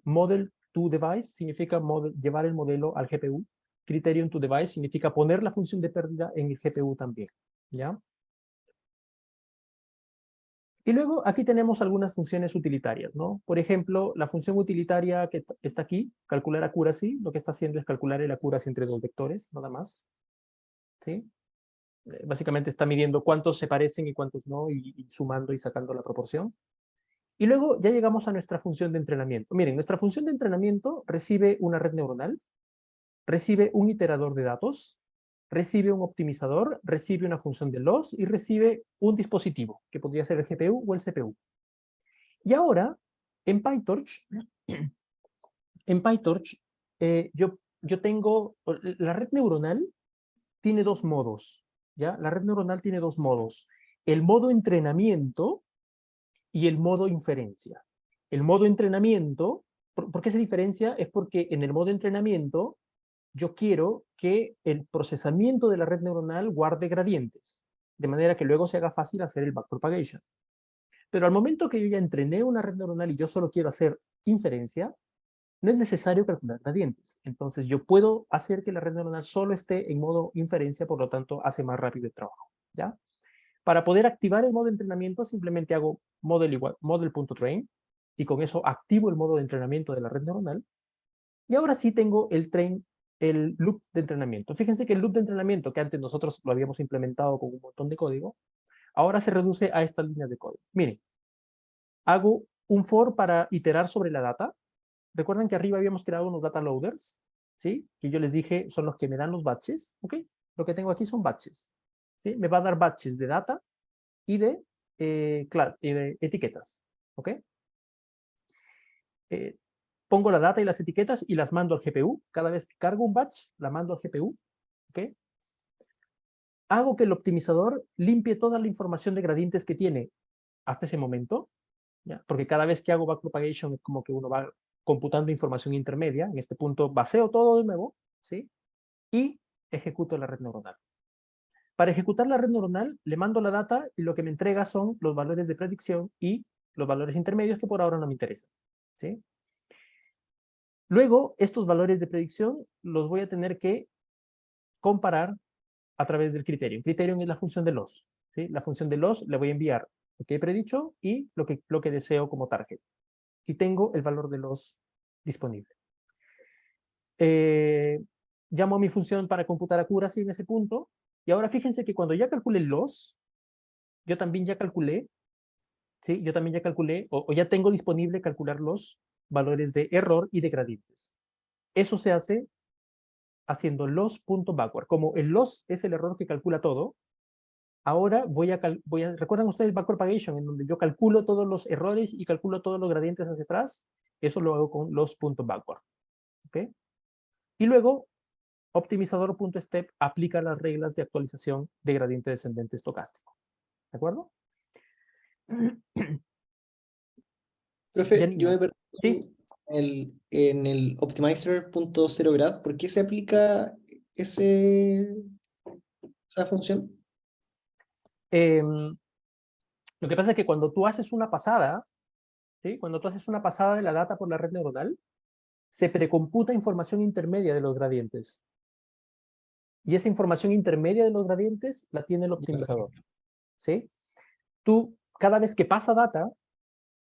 model to device, significa llevar el modelo al GPU. Criterion to device significa poner la función de pérdida en el GPU también. ¿Ya? Y luego aquí tenemos algunas funciones utilitarias, ¿no? Por ejemplo, la función utilitaria que está aquí, calcular accuracy, lo que está haciendo es calcular el accuracy entre dos vectores, nada más. ¿Sí? Básicamente está midiendo cuántos se parecen y cuántos no, y sumando y sacando la proporción. Y luego ya llegamos a nuestra función de entrenamiento. Miren, nuestra función de entrenamiento recibe una red neuronal, recibe un iterador de datos, recibe un optimizador, recibe una función de loss y recibe un dispositivo, que podría ser el GPU o el CPU. Y ahora, en PyTorch, yo tengo, la red neuronal tiene dos modos, ¿ya? La red neuronal tiene dos modos. El modo entrenamiento y el modo inferencia. El modo entrenamiento, ¿por qué se diferencia? Es porque en el modo entrenamiento yo quiero que el procesamiento de la red neuronal guarde gradientes, de manera que luego se haga fácil hacer el backpropagation. Pero al momento que yo ya entrené una red neuronal y yo solo quiero hacer inferencia, no es necesario calcular gradientes. Entonces yo puedo hacer que la red neuronal solo esté en modo inferencia, por lo tanto hace más rápido el trabajo, ¿ya? Para poder activar el modo de entrenamiento, simplemente hago model.train y con eso activo el modo de entrenamiento de la red neuronal. Y ahora sí tengo el loop de entrenamiento. Fíjense que el loop de entrenamiento, que antes nosotros lo habíamos implementado con un montón de código, ahora se reduce a estas líneas de código. Miren, hago un for para iterar sobre la data. Recuerdan que arriba habíamos creado unos data loaders, ¿sí? Que yo les dije son los que me dan los batches, ¿ok? Lo que tengo aquí son batches, ¿sí? Me va a dar batches de data y de etiquetas, ¿ok? Pongo la data y las etiquetas y las mando al GPU. Cada vez que cargo un batch, la mando al GPU, ¿ok? Hago que el optimizador limpie toda la información de gradientes que tiene hasta ese momento, ¿ya? Porque cada vez que hago backpropagation es como que uno va computando información intermedia. En este punto vacío todo de nuevo, ¿sí? Y ejecuto la red neuronal. Para ejecutar la red neuronal, le mando la data y lo que me entrega son los valores de predicción y los valores intermedios que por ahora no me interesan, ¿sí? Luego, estos valores de predicción los voy a tener que comparar a través del criterion. Criterion es la función de loss, ¿sí? La función de loss le voy a enviar lo que he predicho y lo que deseo como target. Y tengo el valor de loss disponible. Llamo a mi función para computar accuracy en ese punto. Y ahora fíjense que cuando ya calculé el loss, yo también ya calculé, ¿sí? Yo también ya calculé, o ya tengo disponible calcular los valores de error y de gradientes. Eso se hace haciendo loss.backward. Como el loss es el error que calcula todo, ahora ¿recuerdan ustedes backpropagation, en donde yo calculo todos los errores y calculo todos los gradientes hacia atrás? Eso lo hago con loss.backward. ¿Ok? Y luego, optimizador.step aplica las reglas de actualización de gradiente descendente estocástico. ¿De acuerdo? Profe, yo me pregunto, ¿Sí? en el optimizer.0grad, ¿por qué se aplica esa función? Lo que pasa es que cuando tú haces una pasada, ¿sí? Cuando tú haces una pasada de la data por la red neuronal, se precomputa información intermedia de los gradientes. Y esa información intermedia de los gradientes la tiene el optimizador, ¿sí? Tú, cada vez que pasa data,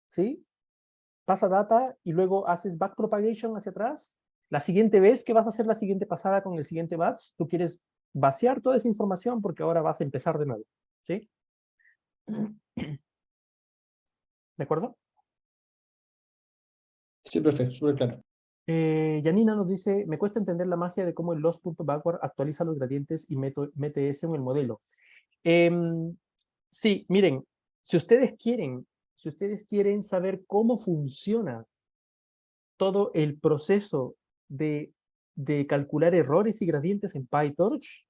¿sí? Pasa data y luego haces backpropagation hacia atrás. La siguiente vez que vas a hacer la siguiente pasada con el siguiente batch, tú quieres vaciar toda esa información porque ahora vas a empezar de nuevo, ¿sí? ¿De acuerdo? Sí, profe, súper claro. Janina nos dice, me cuesta entender la magia de cómo el loss.backward actualiza los gradientes y mete eso en el modelo. Sí, miren, si ustedes quieren saber cómo funciona todo el proceso de calcular errores y gradientes en PyTorch,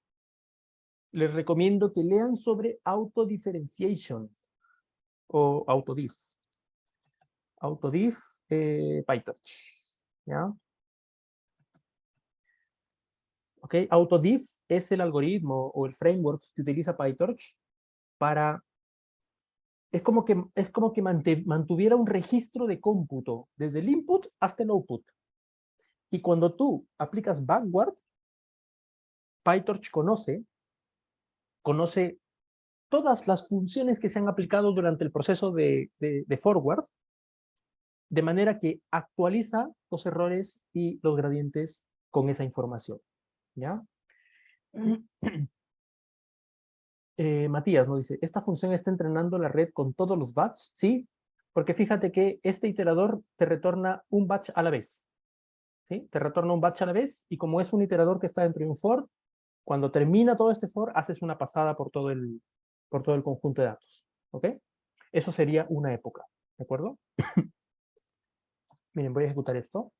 les recomiendo que lean sobre autodifferentiation o autodiff. Autodiff PyTorch, ¿ya? ¿Ok? Autodiff es el algoritmo o el framework que utiliza PyTorch para... Es como que mantuviera un registro de cómputo desde el input hasta el output. Y cuando tú aplicas backward, PyTorch conoce todas las funciones que se han aplicado durante el proceso de forward, de manera que actualiza los errores y los gradientes con esa información, ¿ya? Matías nos dice, ¿esta función está entrenando la red con todos los batch? Sí, porque fíjate que este iterador te retorna un batch a la vez, ¿sí? Te retorna un batch a la vez y como es un iterador que está dentro de un for, Cuando termina todo este for, haces una pasada por todo el conjunto de datos. ¿Ok? Eso sería una época. ¿De acuerdo? Miren, voy a ejecutar esto.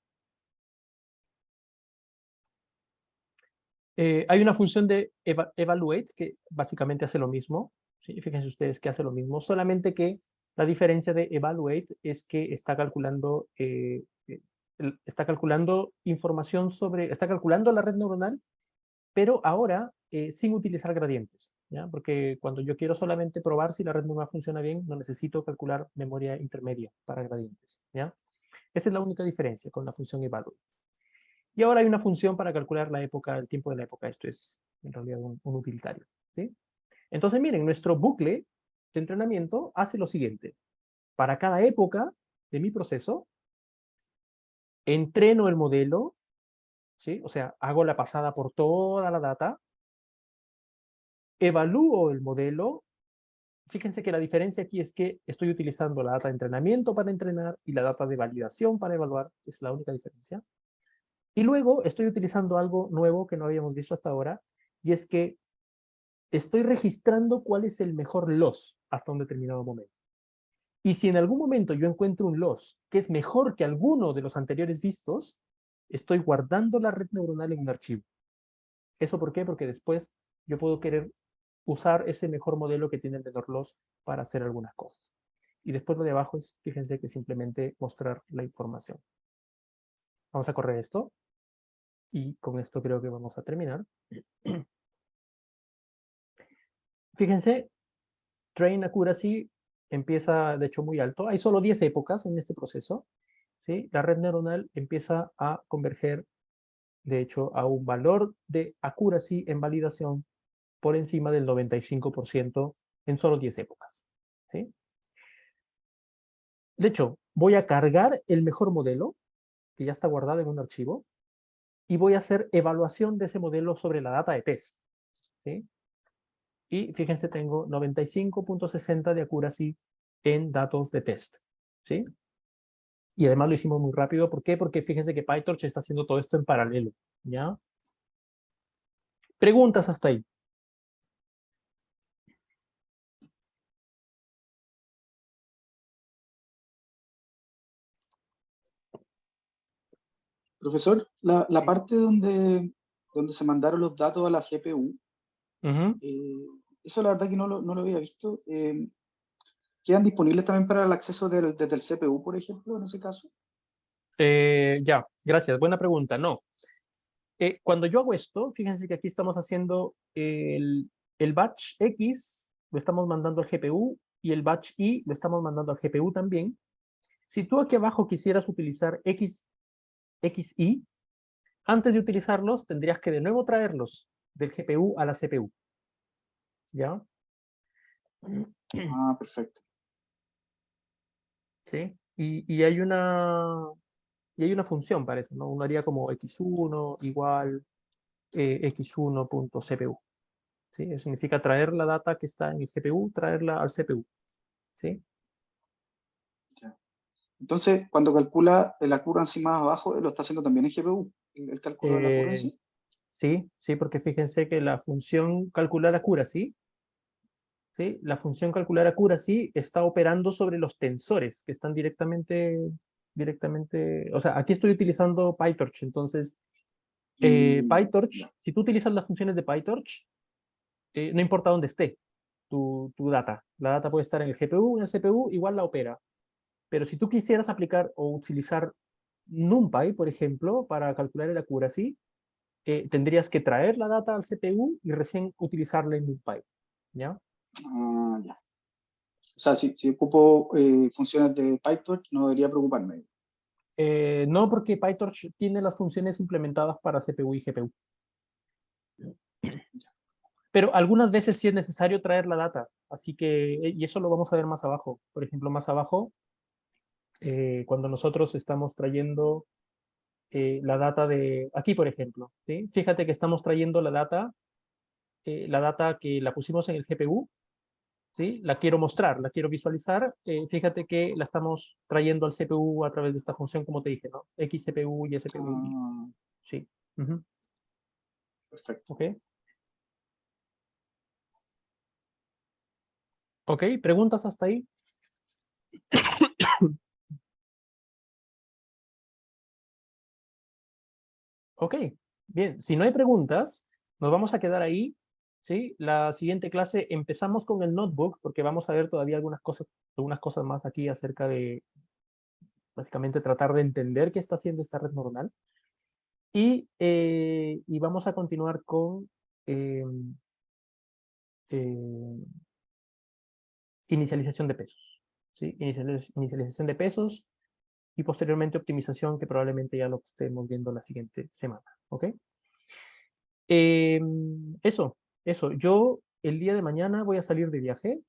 Hay una función de evaluate que básicamente hace lo mismo. ¿Sí? Fíjense ustedes que hace lo mismo, solamente que la diferencia de evaluate es que está calculando información sobre, está calculando la red neuronal, pero ahora sin utilizar gradientes, ¿ya? Porque cuando yo quiero solamente probar si la red neuronal funciona bien, no necesito calcular memoria intermedia para gradientes, ¿ya? Esa es la única diferencia con la función evaluate. Y ahora hay una función para calcular la época, el tiempo de la época. Esto es en realidad un utilitario, ¿sí? Entonces, miren, nuestro bucle de entrenamiento hace lo siguiente. Para cada época de mi proceso, entreno el modelo, ¿sí? O sea, hago la pasada por toda la data, evalúo el modelo. Fíjense que la diferencia aquí es que estoy utilizando la data de entrenamiento para entrenar y la data de validación para evaluar. Es la única diferencia. Y luego estoy utilizando algo nuevo que no habíamos visto hasta ahora, y es que estoy registrando cuál es el mejor loss hasta un determinado momento. Y si en algún momento yo encuentro un loss que es mejor que alguno de los anteriores vistos, estoy guardando la red neuronal en un archivo. ¿Eso por qué? Porque después yo puedo querer usar ese mejor modelo que tiene el menor loss para hacer algunas cosas. Y después lo de abajo es, fíjense que simplemente mostrar la información. Vamos a correr esto. Y con esto creo que vamos a terminar. Fíjense, Train Accuracy empieza de hecho muy alto. Hay solo 10 épocas en este proceso. ¿Sí? La red neuronal empieza a converger, de hecho, a un valor de accuracy en validación por encima del 95% en solo 10 épocas. ¿Sí? De hecho, voy a cargar el mejor modelo, que ya está guardado en un archivo, y voy a hacer evaluación de ese modelo sobre la data de test. ¿Sí? Y fíjense, tengo 95.60 de accuracy en datos de test. ¿Sí? Y además lo hicimos muy rápido. ¿Por qué? Porque fíjense que PyTorch está haciendo todo esto en paralelo. ¿Ya? Preguntas hasta ahí. Profesor, la Sí. parte donde se mandaron los datos a la GPU, Ujú. eso la verdad que no lo había visto. ¿Quedan disponibles también para el acceso desde el CPU, por ejemplo, en ese caso? Ya, gracias. Buena pregunta. No. Cuando yo hago esto, fíjense que aquí estamos haciendo el batch X, lo estamos mandando al GPU, y el batch Y lo estamos mandando al GPU también. Si tú aquí abajo quisieras utilizar XY, antes de utilizarlos, tendrías que de nuevo traerlos del GPU a la CPU. ¿Ya? Ah, perfecto. ¿Sí? Y hay una función para eso, ¿no? Uno haría como x1 igual x1.cpu. ¿Sí? Eso significa traer la data que está en el GPU, traerla al CPU. ¿Sí? Ya. Entonces, cuando calcula el accuracy más abajo, lo está haciendo también en GPU, el cálculo de la Eh, accuracy. sí, sí, porque fíjense que la función calcular accuracy, ¿sí? La función calcular accuracy está operando sobre los tensores que están directamente, o sea, aquí estoy utilizando PyTorch, entonces PyTorch, Ya. si tú utilizas las funciones de PyTorch, no importa dónde esté tu data, la data puede estar en el GPU, en el CPU, igual la opera. Pero si tú quisieras aplicar o utilizar NumPy, por ejemplo, para calcular el accuracy, tendrías que traer la data al CPU y recién utilizarla en NumPy. ¿Ya? Ah, ya. O sea, si ocupo funciones de PyTorch, no debería preocuparme. No, porque PyTorch tiene las funciones implementadas para CPU y GPU. Pero algunas veces sí es necesario traer la data. Así que, y eso lo vamos a ver más abajo. Por ejemplo, más abajo, cuando nosotros estamos trayendo la data de, aquí por ejemplo, ¿sí? Fíjate que estamos trayendo la data que la pusimos en el GPU, ¿sí? La quiero mostrar, la quiero visualizar, fíjate que la estamos trayendo al CPU a través de esta función, como te dije, ¿no? XCPU y SPU, Ah, sí. Ujú. perfecto. ¿Ok? Ok, ¿preguntas hasta ahí? Ok, bien, si no hay preguntas, nos vamos a quedar ahí, ¿sí? La siguiente clase empezamos con el notebook, porque vamos a ver todavía algunas cosas más aquí acerca de, básicamente, tratar de entender qué está haciendo esta red neuronal. Y vamos a continuar con inicialización de pesos, ¿sí? Inicialización de pesos y posteriormente optimización, que probablemente ya lo estemos viendo la siguiente semana, ¿ok? Eso. Yo el día de mañana voy a salir de viaje,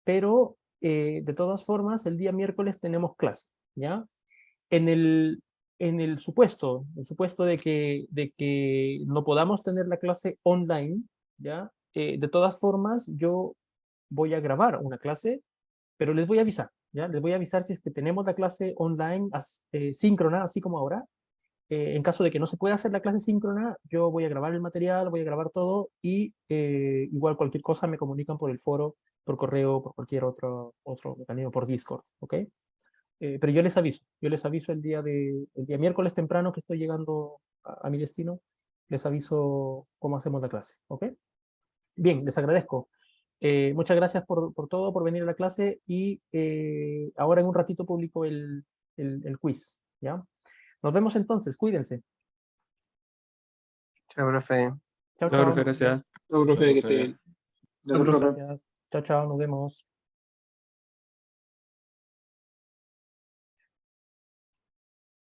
pero de todas formas el día miércoles tenemos clase, ¿ya? En el supuesto de que no podamos tener la clase online, ¿ya? De todas formas, yo voy a grabar una clase, pero les voy a avisar, ¿ya? Les voy a avisar si es que tenemos la clase online síncrona, así como ahora. En caso de que no se pueda hacer la clase síncrona, yo voy a grabar el material, voy a grabar todo y igual cualquier cosa me comunican por el foro, por correo, por cualquier otro mecanismo, por Discord, ¿ok? Pero yo les aviso el día miércoles temprano que estoy llegando a mi destino, les aviso cómo hacemos la clase, ¿ok? Bien, les agradezco. Muchas gracias por todo, por venir a la clase y ahora en un ratito publico el quiz, ¿ya? Nos vemos entonces, cuídense. Chao, profe. Chao, Chao, profe, chao. gracias. No, profe, que esté profe. bien. Gracias, profe. Gracias. Chao, chao, nos vemos.